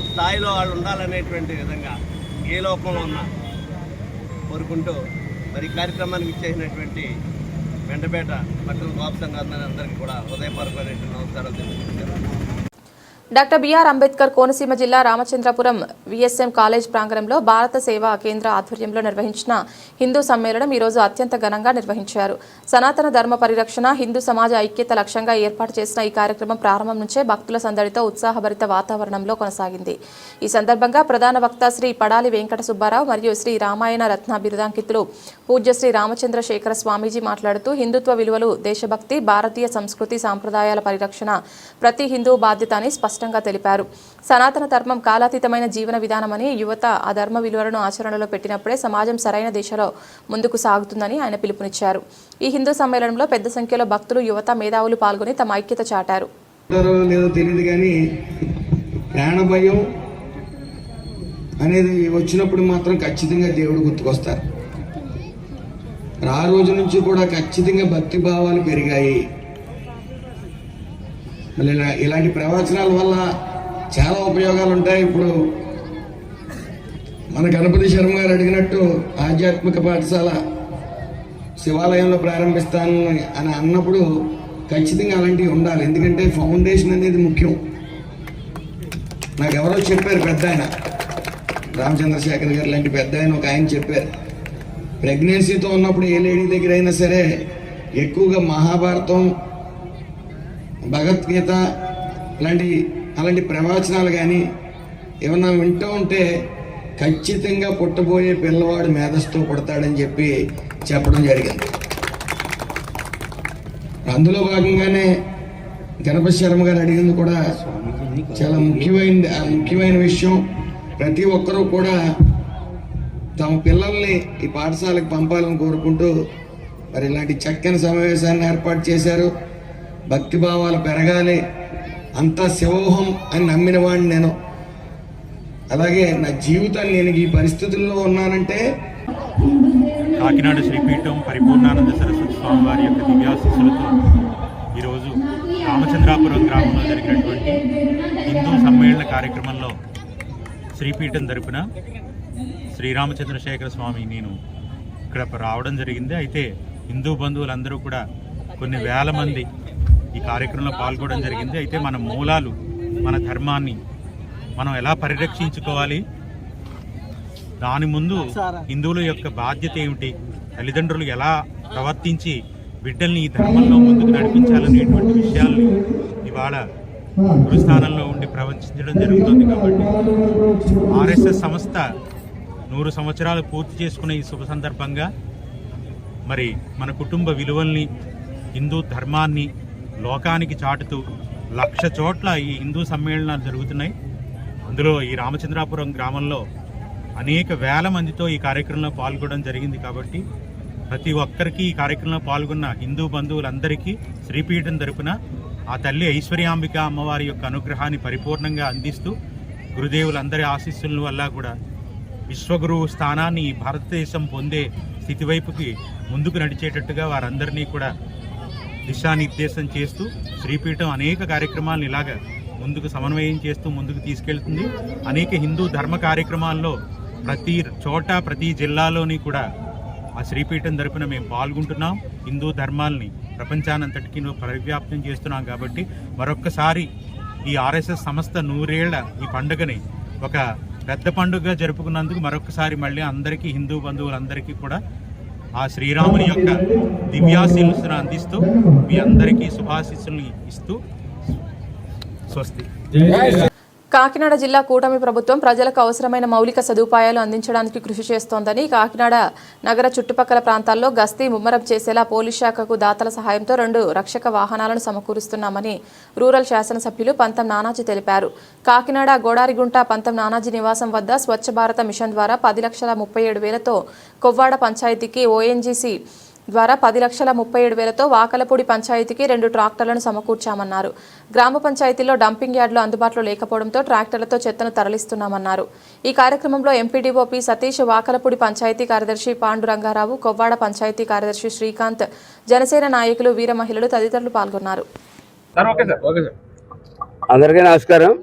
స్థాయిలో వాళ్ళు ఉండాలనేటువంటి విధంగా ఏ లోకంలో ఉన్నా కోరుకుంటూ మరి కార్యక్రమానికి ఇచ్చేసినటువంటి వెంటపేట పట్టణ కాపు సంఘాలందరికీ కూడా హృదయపూర్వకమైనటువంటి నమస్కారాలు తెలియజేస్తున్నాను. డాక్టర్ బిఆర్ అంబేద్కర్ కోనసీమ జిల్లా రామచంద్రపురం విఎస్ఎం కాలేజ్ ప్రాంగణంలో భారత సేవా కేంద్ర ఆధ్వర్యంలో నిర్వహించిన హిందూ సమ్మేళనం ఈరోజు అత్యంత ఘనంగా నిర్వహించారు. సనాతన ధర్మ పరిరక్షణ, హిందూ సమాజ ఐక్యత లక్ష్యంగా ఏర్పాటు చేసిన ఈ కార్యక్రమం ప్రారంభం నుంచే భక్తుల సందడితో ఉత్సాహభరిత వాతావరణంలో కొనసాగింది. ఈ సందర్భంగా ప్రధాన వక్త శ్రీ పడాలి వెంకట సుబ్బారావు మరియు శ్రీ రామాయణ రత్న బిరుదాంకితులు పూజ్య శ్రీ రామచంద్రశేఖర స్వామీజీ మాట్లాడుతూ హిందుత్వ విలువలు, దేశభక్తి, భారతీయ సంస్కృతి సాంప్రదాయాల పరిరక్షణ ప్రతి హిందూ బాధ్యత అని స్పష్టంగా తెలిపారు. సనాతన ధర్మం కాలాతీతమైన జీవన విధానమని, యువత ఆ ధర్మ విలువలను ఆచరణలో పెట్టినప్పుడే సమాజం సరైన దిశలో ముందుకు సాగుతుందని ఆయన పిలుపునిచ్చారు. ఈ హిందూ సమ్మేళనంలో పెద్ద సంఖ్యలో భక్తులు, యువత, మేధావులు పాల్గొని తమ ఐక్యత చాటారు. లేదో తెలియదు కానీ ప్రాణ భయం అనేది వచ్చినప్పుడు మాత్రం ఖచ్చితంగా దేవుడు గుర్తుకొస్తారు. ఆ రోజు నుంచి కూడా ఖచ్చితంగా భక్తి భావాలు పెరిగాయి. మళ్ళీ ఇలాంటి ప్రవచనాల వల్ల చాలా ఉపయోగాలు ఉంటాయి. ఇప్పుడు మన గణపతి శర్మ గారు అడిగినట్టు ఆధ్యాత్మిక పాఠశాల శివాలయంలో ప్రారంభిస్తాను అని అన్నప్పుడు ఖచ్చితంగా అలాంటివి ఉండాలి. ఎందుకంటే ఫౌండేషన్ అనేది ముఖ్యం. నాకు ఎవరో చెప్పారు, పెద్ద ఆయన రామచంద్రశేఖర్ గారు లాంటి పెద్ద ఆయన ఒక ఆయన చెప్పారు, ప్రెగ్నెన్సీతో ఉన్నప్పుడు ఏ లేడీ దగ్గర అయినా సరే ఎక్కువగా మహాభారతం, భగవద్గీత అలాంటి ప్రవచనాలు కానీ ఏమన్నా వింటూ ఉంటే ఖచ్చితంగా పుట్టబోయే పిల్లవాడు మేధస్తో పుడతాడని చెప్పి చెప్పడం జరిగింది. అందులో భాగంగానే గణపతి శర్మ గారు అడిగింది కూడా చాలా ముఖ్యమైన విషయం. ప్రతి ఒక్కరూ కూడా తమ పిల్లల్ని ఈ పాఠశాలకు పంపాలని కోరుకుంటూ మరి ఇలాంటి చక్కని సమావేశాన్ని ఏర్పాటు చేశారు. భక్తి భావాలు పెరగాలి, అంతా శివోహం అని నమ్మిన వాడిని నేను. అలాగే నా జీవితాన్ని నేను ఈ పరిస్థితుల్లో ఉన్నానంటే కాకినాడ శ్రీపీఠం పరిపూర్ణానంద సరస్వతి స్వామి వారి యొక్క దివ్యాశీస్సులతో ఈరోజు రామచంద్రాపురం గ్రామంలో జరిగినటువంటి హిందూ సమ్మేళన కార్యక్రమంలో శ్రీపీఠం తరపున శ్రీరామచంద్రశేఖర స్వామి నేను ఇక్కడ రావడం జరిగింది. అయితే హిందూ బంధువులందరూ కూడా కొన్ని వేల మంది ఈ కార్యక్రమంలో పాల్గొనడం జరిగింది. అయితే మన మూలాలు, మన ధర్మాన్ని మనం ఎలా పరిరక్షించుకోవాలి, దాని ముందు హిందువుల యొక్క బాధ్యత ఏమిటి, తల్లిదండ్రులు ఎలా ప్రవర్తించి బిడ్డల్ని ఈ ధర్మంలో ముందుకు నడిపించాలనేటువంటి విషయాల్ని ఇవాళ గురుస్థానంలో ఉండి ప్రవచించడం జరుగుతుంది. కాబట్టి ఆర్ఎస్ఎస్ సంస్థ 100 సంవత్సరాలు పూర్తి చేసుకునే ఈ శుభ సందర్భంగా మరి మన కుటుంబ విలువల్ని, హిందూ ధర్మాన్ని లోకానికి చాటుతూ 1,00,000 చోట్ల ఈ హిందూ సమ్మేళనాలు జరుగుతున్నాయి. అందులో ఈ రామచంద్రాపురం గ్రామంలో అనేక వేల మందితో ఈ కార్యక్రమంలో పాల్గొనడం జరిగింది. కాబట్టి ప్రతి ఒక్కరికి ఈ కార్యక్రమంలో పాల్గొన్న హిందూ బంధువులందరికీ శ్రీపీఠం తరపున ఆ తల్లి ఐశ్వర్యాంబిక అమ్మవారి యొక్క అనుగ్రహాన్ని పరిపూర్ణంగా అందిస్తూ గురుదేవులందరి ఆశీస్సుల వల్ల కూడా విశ్వగురువు స్థానాన్ని భారతదేశం పొందే స్థితి వైపుకి ముందుకు నడిచేటట్టుగా వారందరినీ కూడా దిశానిర్దేశం చేస్తూ శ్రీపీఠం అనేక కార్యక్రమాలను ఇలాగా ముందుకు సమన్వయం చేస్తూ ముందుకు తీసుకెళ్తుంది. అనేక హిందూ ధర్మ కార్యక్రమాల్లో ప్రతి చోట ప్రతి జిల్లాలోని కూడా ఆ శ్రీపీఠం తరపున మేము పాల్గొంటున్నాం. హిందూ ధర్మాల్ని ప్రపంచానంతటికీ పరివ్యాప్తం చేస్తున్నాం. కాబట్టి మరొక్కసారి ఈ ఆర్ఎస్ఎస్ సంస్థ 100 ఏళ్ల ఈ పండుగని ఒక పెద్ద పండుగగా జరుపుకున్నందుకు మరొకసారి మళ్ళీ అందరికీ హిందూ బంధువులందరికీ కూడా ఆ శ్రీరాముని యొక్క దివ్యాశీస్సులను అందిస్తూ మీ అందరికీ శుభాశీస్సులను ఇస్తూ స్వస్తి. కాకినాడ జిల్లా కూటమి ప్రభుత్వం ప్రజలకు అవసరమైన మౌలిక సదుపాయాలు అందించడానికి కృషి చేస్తోందని, కాకినాడ నగర చుట్టుపక్కల ప్రాంతాల్లో గస్తీ ముమ్మరం చేసేలా పోలీస్ శాఖకు దాతల సహాయంతో 2 రక్షక వాహనాలను సమకూరుస్తున్నామని రూరల్ శాసనసభ్యులు పంతం నానాజీ తెలిపారు. కాకినాడ గోడారిగుంట పంతం నానాజీ నివాసం వద్ద స్వచ్ఛ భారత మిషన్ ద్వారా 10,37,000తో కొవ్వాడ పంచాయతీకి, ఓఎన్జీసీ ద్వారా 10,37,000తో వాకలపూడి పంచాయతీకి 2 ట్రాక్టర్లను సమకూర్చామన్నారు. గ్రామ పంచాయతీల్లో డంపింగ్ యార్డులు అందుబాటులో లేకపోవడంతో ట్రాక్టర్లతో చెత్తను తరలిస్తున్నామన్నారు. ఈ కార్యక్రమంలో ఎంపీడీఓ పి సతీష్, వాకలపూడి పంచాయతీ కార్యదర్శి పాండురంగారావు, కొవ్వాడ పంచాయతీ కార్యదర్శి శ్రీకాంత్, జనసేన నాయకులు, వీర మహిళలు తదితరులు పాల్గొన్నారు. అందరికీ నమస్కారం.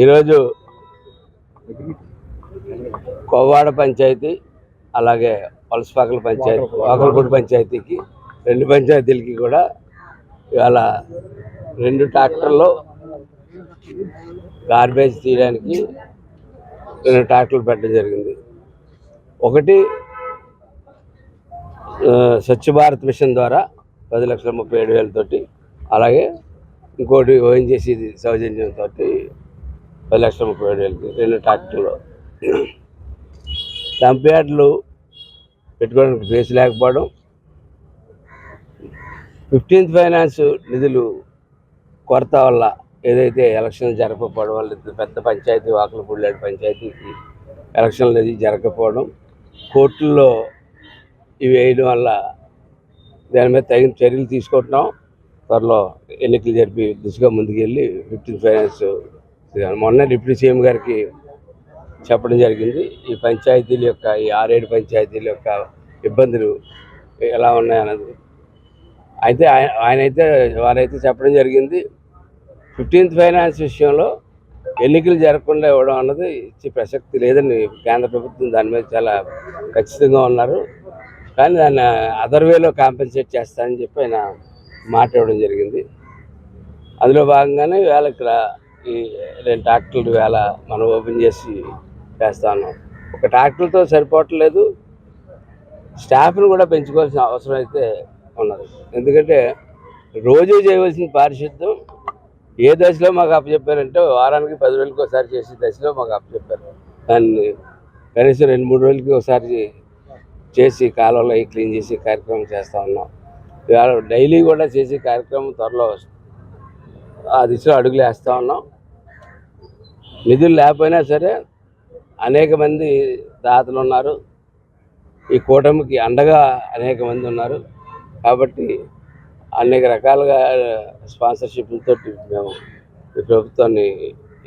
ఈరోజు కొవ్వాడ పంచాయతీ అలాగే పలసపాకల పంచాయతీ, వాకలపూడి పంచాయతీకి 2 పంచాయతీలకి కూడా ఇవాళ 2 ట్రాక్టర్లు గార్బేజ్ తీయడానికి 2 ట్రాక్టర్లు పెట్టడం జరిగింది. ఒకటి స్వచ్ఛ భారత్ మిషన్ ద్వారా 10,37,000 తోటి, అలాగే ఇంకోటి ఓఎన్జీసీ సౌజన్యంతో 10,37,000కి 2 ట్రాక్టర్లు. డంప్ యార్డులు పెట్టుకోవడానికి ప్లేస్ లేకపోవడం, 15th ఫైనాన్స్ నిధులు కొరత వల్ల ఏదైతే ఎలక్షన్లు జరగకపోవడం వల్ల పెద్ద పంచాయతీ వాకలపూడి పంచాయతీకి ఎలక్షన్లు అది జరగకపోవడం, కోర్టుల్లో ఇవి వేయడం వల్ల దాని మీద తగిన చర్యలు తీసుకుంటున్నాం. త్వరలో ఎన్నికలు జరిపి దిశగా ముందుకెళ్ళి 15th ఫైనాన్స్ మొన్న డిప్యూటీ సీఎం గారికి చెప్పడం జరిగింది. ఈ పంచాయతీల యొక్క ఈ 6-7 పంచాయతీల యొక్క ఇబ్బందులు ఎలా ఉన్నాయన్నది అయితే వారైతే చెప్పడం జరిగింది. 15th ఫైనాన్స్ విషయంలో ఎన్నికలు జరగకుండా ఇవ్వడం అన్నది ఇచ్చే ప్రసక్తి లేదని కేంద్ర ప్రభుత్వం దాని మీద చాలా ఖచ్చితంగా ఉన్నారు. కానీ దాన్ని అదర్ వేలో కాంపెన్సేట్ చేస్తానని చెప్పి ఆయన మాట ఇవ్వడం జరిగింది. అందులో భాగంగానే వేళ ఇక్కడ ఈ 2 ట్రాక్టర్లు వేళ మనం ఓపెన్ చేసి చేస్తా ఉన్నాం. ఒక ట్రాక్టర్తో సరిపోవట్లేదు, స్టాఫ్ను కూడా పెంచుకోవాల్సిన అవసరం అయితే ఉన్నది. ఎందుకంటే రోజు చేయవలసిన పారిశుద్ధ్యం ఏ దశలో మాకు అప్పచెప్పారంటే వారానికి 10 రోజులకి ఒకసారి చేసే దశలో మాకు అప్పచెప్పారు. దాన్ని కనీసం 2-3 రోజులకి ఒకసారి చేసి కాలువలో క్లీన్ చేసి కార్యక్రమం చేస్తూ ఉన్నాం. ఇవాళ డైలీ కూడా చేసే కార్యక్రమం త్వరలో ఆ దిశలో అడుగులు వేస్తూ ఉన్నాం. నిధులు లేకపోయినా సరే అనేక మంది దాతలు ఉన్నారు, ఈ కూటమికి అండగా అనేక మంది ఉన్నారు. కాబట్టి అనేక రకాలుగా స్పాన్సర్షిప్లతో మేము ఈ ప్రభుత్వాన్ని,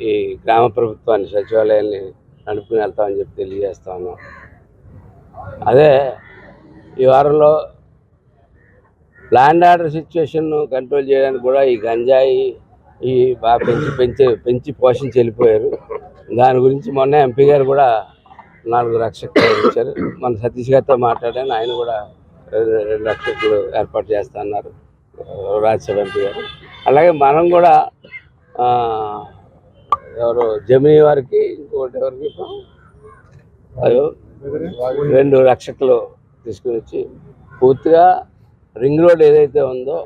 ఈ గ్రామ ప్రభుత్వాన్ని, సచివాలయాన్ని నడుపుకుని వెళ్తామని చెప్పి తెలియజేస్తా ఉన్నాం. అదే ఈ వారంలో ల్యాండ్ ఆర్డర్ సిచ్యువేషన్ను కంట్రోల్ చేయడానికి కూడా ఈ గంజాయి ఈ బాగా పెంచి పోషించి వెళ్ళిపోయారు. దాని గురించి మొన్న ఎంపీ గారు కూడా 4 రక్షకులు ఇచ్చారు. మన సతీష్ గారితో మాట్లాడాను, ఆయన కూడా 2 రక్షకులు ఏర్పాటు చేస్తా అన్నారు, రాజ్యసభ ఎంపీ గారు. అలాగే మనం కూడా ఎవరు జమినీ వారికి ఇంకోటి ఎవరికి 2 రక్షకులు తీసుకుని వచ్చి పూర్తిగా రింగ్ రోడ్ ఏదైతే ఉందో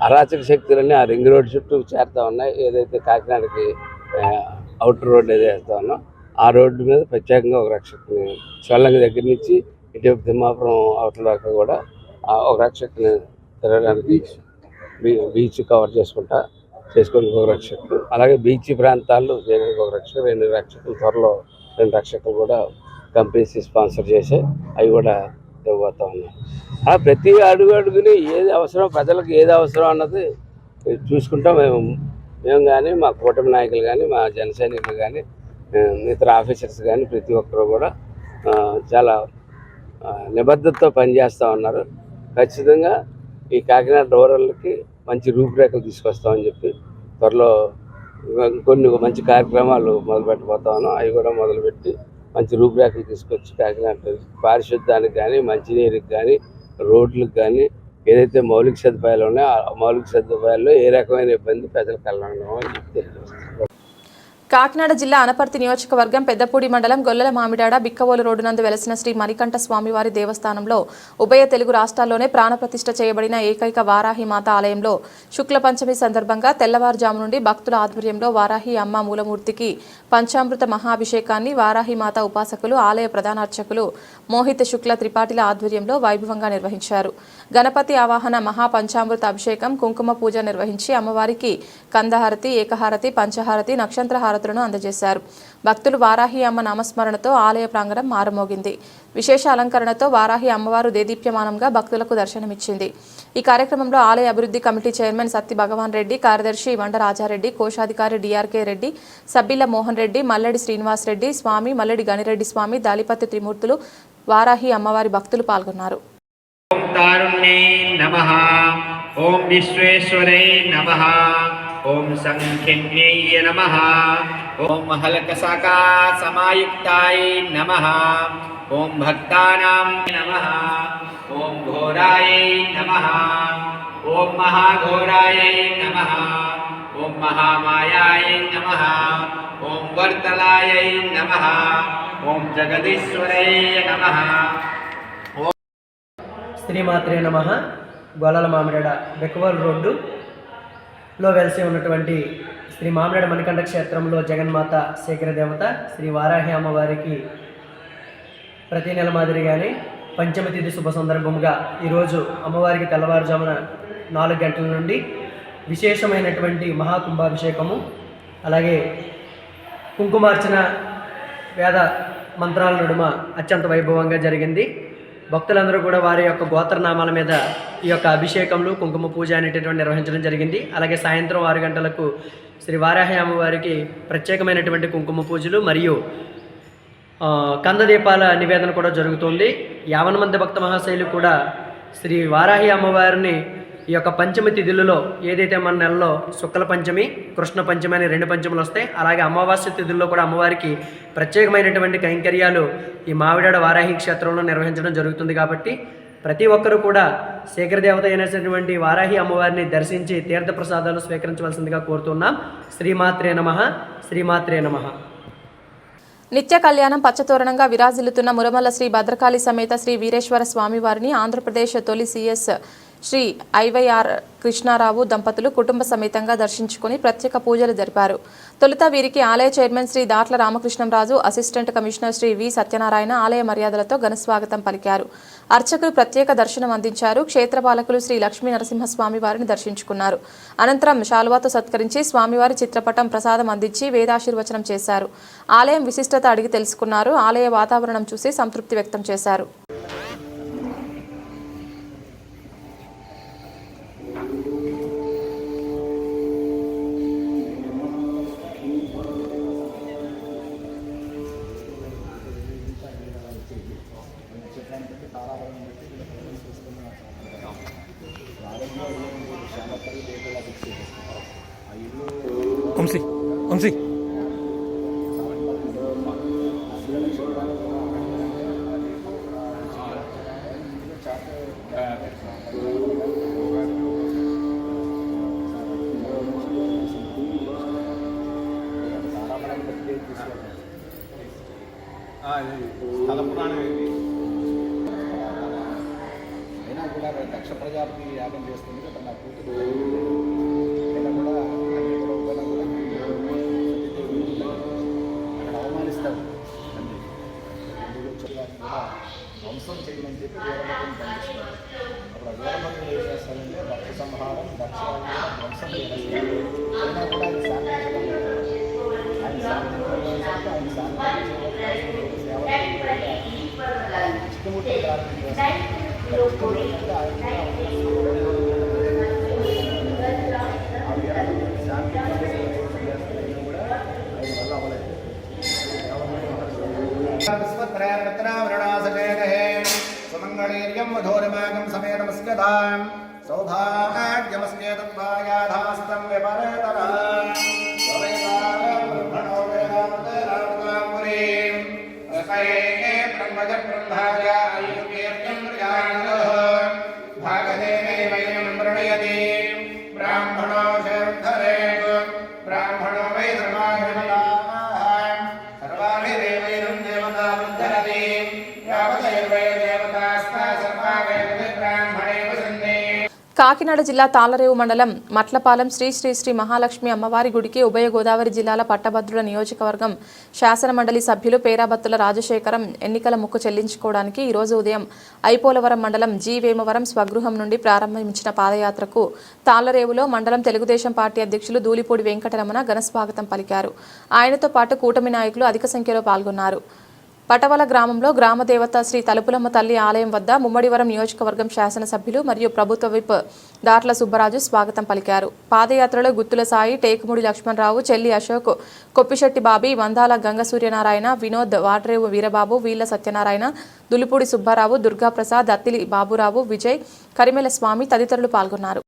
అరాచక శక్తులన్నీ ఆ రింగ్ రోడ్ చుట్టూ చేరుతూ ఉన్నాయి. ఏదైతే కాకినాడకి అవుటర్ రోడ్ ఏదైతే ఉన్నా ఆ రోడ్డు మీద ప్రత్యేకంగా ఒక రక్షకుని చల్లంగి దగ్గర నుంచి ఇటు తిమ్మాపురం అవతల దాకా కూడా ఒక రక్షకుని తిరగడానికి బీచ్ కవర్ చేసుకొని ఒక రక్షకులు, అలాగే బీచ్ ప్రాంతాల్లో చేయడానికి ఒక రక్షకులు, 2 రక్షకులు, త్వరలో 2 రక్షకులు కూడా కంపెనీస్ స్పాన్సర్ చేసి అవి కూడా ఇవ్వబోతా ఉన్నాం. ప్రతి అడుగుని ఏది అవసరం, ప్రజలకు ఏది అవసరం అన్నది చూసుకుంటాం. మేము కానీ, మా కూటమి నాయకులు కానీ, మా జన సైనికులు కానీ, ఇతర ఆఫీసర్స్ కానీ ప్రతి ఒక్కరు కూడా చాలా నిబద్ధతతో పనిచేస్తూ ఉన్నారు. ఖచ్చితంగా ఈ కాకినాడ రూరల్కి మంచి రూపురేఖలు తీసుకొస్తామని చెప్పి త్వరలో కొన్ని మంచి కార్యక్రమాలు మొదలుపెట్టబోతా ఉన్నాం. అవి కూడా మొదలుపెట్టి మంచి రూపురేఖలు తీసుకొచ్చి కాకినాడ పారిశుద్ధ్యానికి కానీ, మంచినీరుకి కానీ, రోడ్లకు కానీ ఏదైతే మౌలిక సదుపాయాలు ఉన్నాయో ఆ మౌలిక సదుపాయాల్లో ఏ రకమైన ఇబ్బంది ప్రజలకు కలగడం అని చెప్పి తెలియజేస్తారు. కాకినాడ జిల్లా అనపర్తి నియోజకవర్గం పెద్దపూడి మండలం గొల్లల మామిడాడ బిక్కవోలు రోడ్డు నందు వెలసిన శ్రీ మణికంఠ స్వామివారి దేవస్థానంలో ఉభయ తెలుగు రాష్ట్రాల్లోనే ప్రాణప్రతిష్ఠ చేయబడిన ఏకైక వారాహి మాత ఆలయంలో శుక్ల పంచమి సందర్భంగా తెల్లవారుజాము నుండి భక్తుల ఆధ్వర్యంలో వారాహి అమ్మ మూలమూర్తికి పంచామృత మహాభిషేకాన్ని వారాహి మాత ఉపాసకులు ఆలయ ప్రధాన అర్చకులు మోహిత శుక్ల త్రిపాఠిల ఆధ్వర్యంలో వైభవంగా నిర్వహించారు. గణపతి ఆవాహన మహాపంచామృత అభిషేకం, కుంకుమ పూజ నిర్వహించి అమ్మవారికి కందహారతి, ఏకహారతి, పంచహారతి, నక్షత్రహారతులను అందజేశారు. భక్తులు వారాహి అమ్మ నామస్మరణతో ఆలయ ప్రాంగణం మారుమోగింది. విశేష అలంకరణతో వారాహి అమ్మవారు దేదీప్యమానంగా భక్తులకు దర్శనమిచ్చింది. ఈ కార్యక్రమంలో ఆలయ అభివృద్ధి కమిటీ చైర్మన్ సత్తి భగవాన్ రెడ్డి, కార్యదర్శి వండ రాజారెడ్డి, కోశాధికారి డిఆర్కే రెడ్డి, సబ్బిల్ల మోహన్ రెడ్డి, మల్లెడి శ్రీనివాస్ రెడ్డి స్వామి, మల్లెడి గణిరెడ్డి స్వామి, దాలిపత్తి త్రిమూర్తులు, వారాహి అమ్మవారి భక్తులు పాల్గొన్నారు. ఓం తారుణ్యై నమః, ఓం విశ్వేశ్వరై నమః, ఓం సంఖ్యన్యై నమః, ఓం హలకసకా సమాయుక్తాయ నమః, ఓం భక్తానాం నమః, ఓం ఘోరాయై నమః, ఓం మహాఘోరాయై నమః, ఓం మహామాయాయై నమః, ఓం వర్తలాయై నమః, ఓం జగదీశ్వరై నమః. శ్రీమాత్రే నమః. గొల్లల మామిడాడ బెక్కవోలు రోడ్డులో వెలిసి ఉన్నటువంటి శ్రీ మామిడాడ మణికంఠ క్షేత్రంలో జగన్మాత శేఖర దేవత శ్రీ వారాహి అమ్మవారికి ప్రతి నెల మాదిరిగానే పంచమ తిథి శుభ సందర్భంగా ఈరోజు అమ్మవారికి తెల్లవారుజామున 4 గంటల నుండి విశేషమైనటువంటి మహాకుంభాభిషేకము, అలాగే కుంకుమార్చన వేద మంత్రాల నడుమ అత్యంత వైభవంగా జరిగింది. భక్తులందరూ కూడా వారి యొక్క గోత్రనామాల మీద ఈ యొక్క అభిషేకములు, కుంకుమ పూజ అనేటటువంటి నిర్వహించడం జరిగింది. అలాగే సాయంత్రం 6 గంటలకు శ్రీ వారాహి అమ్మవారికి ప్రత్యేకమైనటువంటి కుంకుమ పూజలు మరియు కందదీపాల నివేదన కూడా జరుగుతుంది. 50 మంది భక్త మహాశైలు కూడా శ్రీ వారాహి అమ్మవారిని ఈ యొక్క పంచమి తిథులలో ఏదైతే మన నెలలో శుక్ల పంచమి, కృష్ణ పంచమి అనే 2 పంచములు వస్తాయి, అలాగే అమావాస్య తిథుల్లో కూడా అమ్మవారికి ప్రత్యేకమైనటువంటి కైంకర్యాలు ఈ మామిడాడ వారాహి క్షేత్రంలో నిర్వహించడం జరుగుతుంది. కాబట్టి ప్రతి ఒక్కరూ కూడా శేఖరదేవత అయినటువంటి వారాహి అమ్మవారిని దర్శించి తీర్థప్రసాదాలు స్వీకరించవలసిందిగా కోరుతున్నాం. శ్రీమాత్రే నమః, శ్రీమాత్రే నమః. నిత్య కళ్యాణం పచ్చతోరణంగా విరాజిల్లుతున్న మురమల్ల శ్రీ భద్రకాళి సమేత శ్రీ వీరేశ్వర స్వామివారిని ఆంధ్రప్రదేశ్ తొలి సీఎస్ శ్రీ ఐవైఆర్ కృష్ణారావు దంపతులు కుటుంబ సమేతంగా దర్శించుకుని ప్రత్యేక పూజలు జరిపారు. తొలుత వీరికి ఆలయ chairman Shri Datla Ramakrishnamraju, assistant commissioner Shri V Satyanarayana ఆలయ మర్యాదలతో ఘనస్వాగతం పలికారు. అర్చకులు ప్రత్యేక దర్శనం అందించారు. క్షేత్రపాలకులు శ్రీ లక్ష్మీ నరసింహస్వామి వారిని దర్శించుకున్నారు. అనంతరం శాలువాతో సత్కరించి స్వామివారి చిత్రపటం ప్రసాదం అందించి వేదాశీర్వచనం చేశారు. ఆలయం విశిష్టత అడిగి తెలుసుకున్నారు. ఆలయ వాతావరణం చూసి సంతృప్తి వ్యక్తం చేశారు. వంశీ అయినా కూడా దక్ష ప్రజాపతి యాగం చేస్తుంది కదా నా కూతురు, అయినా కూడా అక్కడ అవమానిస్తారు. ప్రత్యదాం సౌభాగ్యమస్యేతత్వాయాధాస్తం విపరేతరాం స్వవేదాం బ్రహ్మణో వేదాంతరాం పురీం రసయే బ్రహ్మజ బ్రహ్మాయ ఆయుర్వేద్యం ప్రజానో భాగదేవే వయం ప్రణయతి బ్రాహ్మణో శర్ధరే బ్రాహ్మణో వై ధర్మాయ విమలాః సర్వాణి దేవైరం దేవతా ఉద్ధరతి యావతైర్వై దేవతాస్తా సర్వా వేద బ్రాహ్మణే వసంతే. కాకినాడ జిల్లా తాళ్లరేవు మండలం మట్లపాలెం శ్రీ శ్రీ శ్రీ మహాలక్ష్మి అమ్మవారి గుడికి ఉభయ గోదావరి జిల్లాల పట్టభద్రుల నియోజకవర్గం శాసన మండలి సభ్యులు పేరాబత్తుల రాజశేఖరం ఎన్నికల ముక్కు చెల్లించుకోవడానికి ఈరోజు ఉదయం ఐపోలవరం మండలం జి వేమవరం స్వగృహం నుండి ప్రారంభించిన పాదయాత్రకు తాళ్లరేవులో మండలం తెలుగుదేశం పార్టీ అధ్యక్షులు ధూళిపూడి వెంకటరమణ ఘనస్వాగతం పలికారు. ఆయనతో పాటు కూటమి నాయకులు అధిక సంఖ్యలో పాల్గొన్నారు. పటవల గ్రామంలో గ్రామదేవత శ్రీ తలుపులమ్మ తల్లి ఆలయం వద్ద ముమ్మడివరం నియోజకవర్గం శాసనసభ్యులు మరియు ప్రభుత్వ విప్ దాట్ల సుబ్బరాజు స్వాగతం పలికారు. పాదయాత్రలో గుత్తుల సాయి, టేకుముడి లక్ష్మణరావు, చెల్లి అశోక్, కొప్పిశెట్టి బాబీ, వందాల గంగ సూర్యనారాయణ, వినోద్, వాటరేవు వీరబాబు, వీళ్ల సత్యనారాయణ, దులిపూడి సుబ్బారావు, దుర్గాప్రసాద్, అత్తిలి బాబురావు, విజయ్, కరిమెల స్వామి తదితరులు పాల్గొన్నారు.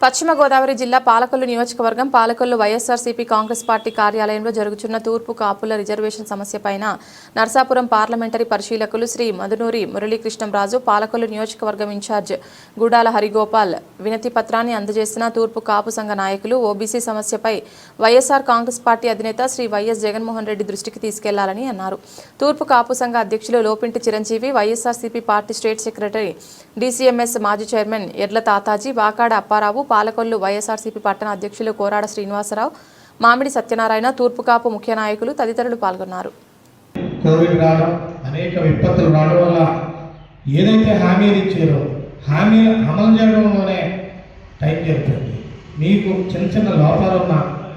పశ్చిమ గోదావరి జిల్లా పాలకొల్లు నియోజకవర్గం పాలకొల్లు వైఎస్ఆర్సీపీ కాంగ్రెస్ పార్టీ కార్యాలయంలో జరుగుతున్న తూర్పు కాపుల రిజర్వేషన్ సమస్యపైన నర్సాపురం పార్లమెంటరీ పరిశీలకులు శ్రీ మధునూరి మురళీకృష్ణంరాజు, పాలకొల్లు నియోజకవర్గం ఇన్ఛార్జ్ గుడాల హరిగోపాల్ వినతి పత్రాన్ని అందజేసిన తూర్పు కాపు సంఘ నాయకులు ఓబీసీ సమస్యపై వైఎస్ఆర్ కాంగ్రెస్ పార్టీ అధినేత శ్రీ వైఎస్ జగన్మోహన్ రెడ్డి దృష్టికి తీసుకెళ్లాలని అన్నారు. తూర్పు కాపు సంఘ అధ్యక్షులు Lopinti Chiranjeevi, YSRCP party state secretary DCMS మాజీ చైర్మన్ ఎడ్ల తాతాజీ, వాకాడ అప్పారావు, పాలకొల్లు వైఎస్ఆర్సీపీ పట్టణ అధ్యక్షులు కోరాడ శ్రీనివాసరావు, మామిడి సత్యనారాయణ, తూర్పు కాపు ముఖ్య నాయకులు తదితరులు పాల్గొన్నారు. కోవిడ్ రావడం, అనేక విపత్తులు రావడం వల్ల ఏదైతే హామీలు ఇచ్చారో హామీలు అమలు చేయడంలోనే టైం జరుగుతుంది. మీకు చిన్న చిన్న లోపాలు ఉన్న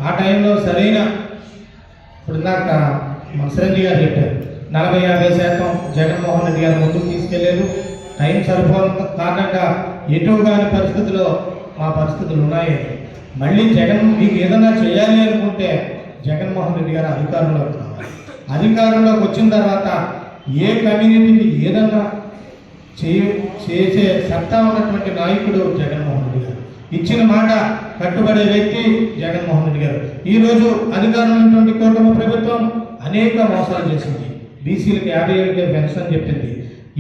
ఆ టైంలో సరైన ఇప్పుడు ఇందాక మన చిరంజీవి గారు చెప్పారు 40-50% జగన్మోహన్ రెడ్డి గారు ముందుకు తీసుకెళ్లారు. టైం సరిపోవడం కారణంగా ఎటు కాని పరిస్థితుల్లో మా పరిస్థితులు ఉన్నాయి. మళ్ళీ జగన్ మీకు ఏదైనా చేయాలి అనుకుంటే జగన్మోహన్ రెడ్డి గారు అధికారంలోకి రావాలి. అధికారంలోకి వచ్చిన తర్వాత ఏ కమ్యూనిటీకి ఏదన్నా చేసే సత్తా ఉన్నటువంటి నాయకుడు జగన్మోహన్ రెడ్డి గారు. ఇచ్చిన మాట కట్టుబడే వ్యక్తి జగన్మోహన్ రెడ్డి గారు. ఈరోజు అధికారంలో ఉన్నటువంటి కూటమి ప్రభుత్వం అనేక మోసాలు చేసింది. బీసీలకు 50 ఏళ్ళకే పెన్షన్ చెప్పింది,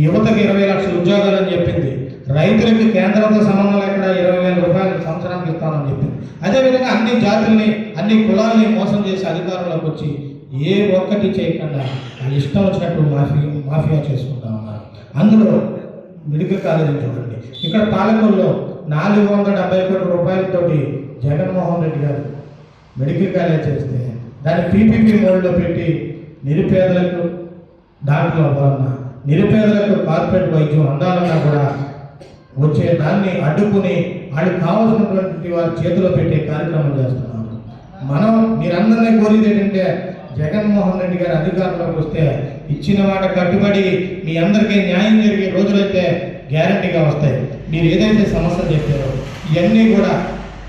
యువతకు 20 లక్షల ఉద్యోగాలు అని చెప్పింది, రైతులకి కేంద్రంతో సంబంధం లేకుండా 20,000 రూపాయలు సంవత్సరానికి ఇస్తానని చెప్పింది. అదేవిధంగా అన్ని జాతుల్ని అన్ని కులాల్ని మోసం చేసి అధికారంలోకి వచ్చి ఏ ఒక్కటి చేయకుండా ఇష్టం వచ్చినట్టు మాఫియా చేసుకుంటా ఉన్నారు. అందులో మెడికల్ కాలేజీ చూడండి, ఇక్కడ పాలకొల్లో 470 కోట్ల రూపాయలతోటి జగన్మోహన్ రెడ్డి గారు మెడికల్ కాలేజ్ చేస్తే దాన్ని పీపీపీ మోడ్లో పెట్టి నిరుపేదలకు డాక్టర్లు అవ్వాలన్నా, నిరుపేదలకు కార్పొరేట్ వైద్యం అందాలన్నా కూడా వచ్చే దాన్ని అడ్డుకుని వాళ్ళకి కావాల్సినటువంటి వారి చేతిలో పెట్టే కార్యక్రమం చేస్తున్నారు. మనం మీరందరినీ కోరేది ఏంటంటే జగన్మోహన్ రెడ్డి గారు అధికారంలోకి వస్తే ఇచ్చిన మాట కట్టుబడి మీ అందరికీ న్యాయం జరిగే రోజులైతే గ్యారంటీగా వస్తాయి. మీరు ఏదైతే సమస్యలు చెప్పారో ఇవన్నీ కూడా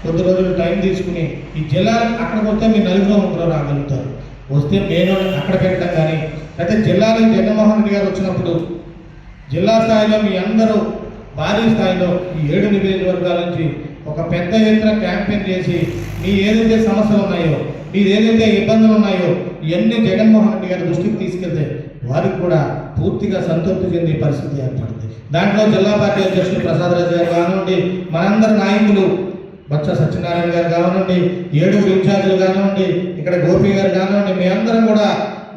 కొద్ది రోజులు టైం తీసుకుని ఈ జిల్లాలు అక్కడికి వస్తే మీరు 4-3 రాగలుగుతారు. వస్తే నేను అక్కడ పెట్టడం కానీ అయితే జిల్లాలో జగన్మోహన్ రెడ్డి గారు వచ్చినప్పుడు జిల్లా స్థాయిలో మీ అందరూ భారీ స్థాయిలో ఈ 7 నియోజకవర్గాల నుంచి ఒక పెద్ద ఎత్తున క్యాంపెయిన్ చేసి మీ ఏదైతే సమస్యలు ఉన్నాయో, మీరు ఏదైతే ఇబ్బందులు ఉన్నాయో ఇవన్నీ జగన్మోహన్ రెడ్డి గారి దృష్టికి తీసుకెళ్తే వారికి కూడా పూర్తిగా సంతృప్తి చెందే పరిస్థితి ఏర్పడుతుంది. దాంట్లో జిల్లా పార్టీ అధ్యక్షులు ప్రసాద్ రాజు గారు కానివ్వండి, మనందరి నాయకులు బొత్స సత్యనారాయణ గారు కానివ్వండి, 7 ఇన్ఛార్జీలు కానివ్వండి, ఇక్కడ గోపి గారు కానివ్వండి, మీ అందరం కూడా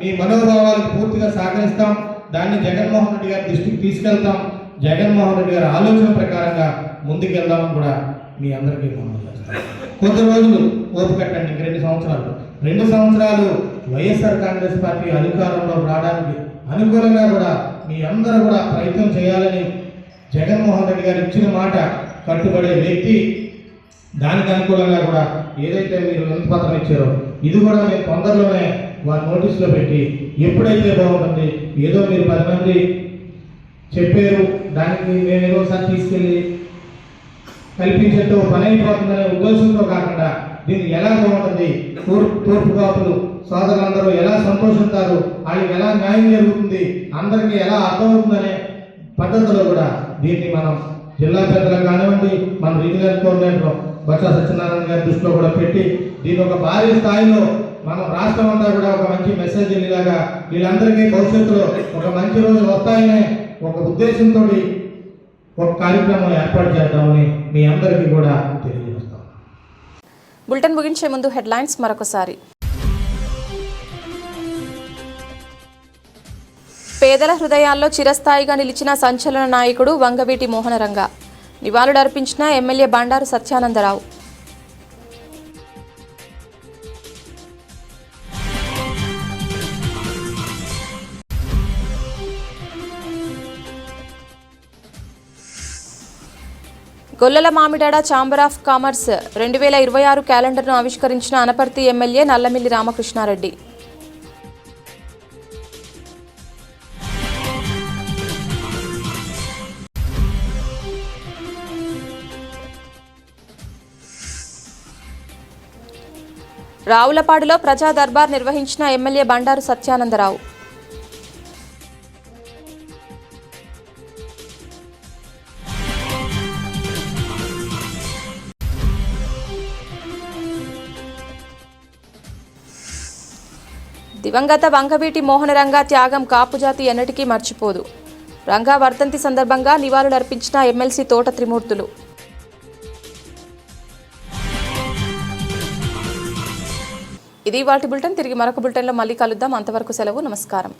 మీ మనోభావాలకు పూర్తిగా సహకరిస్తాం. దాన్ని జగన్మోహన్ రెడ్డి గారి దృష్టికి తీసుకెళ్తాం. జగన్మోహన్ రెడ్డి గారి ఆలోచన ప్రకారంగా ముందుకెళ్దామని కూడా మీ అందరికీ మనం చేస్తాం. కొద్ది రోజులు ఓపిక కట్టండి, ఇంక 2 సంవత్సరాలు. 2 సంవత్సరాలు వైఎస్ఆర్ కాంగ్రెస్ పార్టీ అధికారంలో రావడానికి అనుకూలంగా కూడా మీ అందరూ కూడా ప్రయత్నం చేయాలని జగన్మోహన్ రెడ్డి గారు ఇచ్చిన మాట కట్టుబడే వ్యక్తి. దానికి అనుకూలంగా కూడా ఏదైతే మీరు వినతిపత్రం ఇచ్చారో ఇది కూడా మేము తొందరలోనే వారి నోటీసులో పెట్టి ఎప్పుడైతే బాగుంటుంది, ఏదో మీరు 10 మంది చెప్పారు దానికి మేము ఏదోసారి తీసుకెళ్ళి కల్పించేతో పని అయిపోతుందనే ఉద్దేశంతో కాకుండా దీన్ని ఎలా బాగుంటుంది, తూర్పు కాపులు సోదరులందరూ ఎలా సంతోషిస్తారు, వాళ్ళకి ఎలా న్యాయం జరుగుతుంది, అందరికీ ఎలా అర్థమవుతుందనే పద్ధతిలో కూడా దీన్ని మనం జిల్లా పెద్దలకు కానివ్వండి, మన రీజనల్ కోఆర్డినేటర్ బొత్స సత్యనారాయణ గారి దృష్టిలో కూడా పెట్టి దీని ఒక భారీ స్థాయిలో మనం రాష్ట్రం అంతా కూడా ఒక మంచి మెసేజ్ వెళ్ళేలాగా వీళ్ళందరికీ భవిష్యత్తులో ఒక మంచి రోజులు వస్తాయనే ఒక ఉద్దేశంతో ఒక కార్యక్రమం ఏర్పాటు చేద్దామని మీ అందరికీ కూడా తెలియజేస్తాం. బులెటిన్ ముగించే ముందు హెడ్లైన్స్ మరొకసారి. పేదల హృదయాల్లో చిరస్థాయిగా నిలిచిన సంచలన నాయకుడు వంగవీటి మోహనరంగ. నివాళులర్పించిన MLA Bandaru Satyanandarao. Gollala Mamidada chamber of commerce 2026 క్యాలెండర్ను ఆవిష్కరించిన అనపర్తి ఎమ్మెల్యే నల్లమిల్లి రామకృష్ణారెడ్డి. రావులపాడులో ప్రజా దర్బార్ నిర్వహించిన ఎమ్మెల్యే బండారు సత్యానందరావు. దివంగత వంగవీటి మోహనరంగ త్యాగం కాపుజాతి ఎన్నటికీ మర్చిపోదు. రంగా వర్ధంతి సందర్భంగా నివాళులర్పించిన ఎమ్మెల్సీ తోట త్రిమూర్తులు. ఇది వాటి బులెటిన్. తిరిగి మరొక బులెటిన్లో మళ్ళీ కలుద్దాం. అంతవరకు సెలవు. నమస్కారం.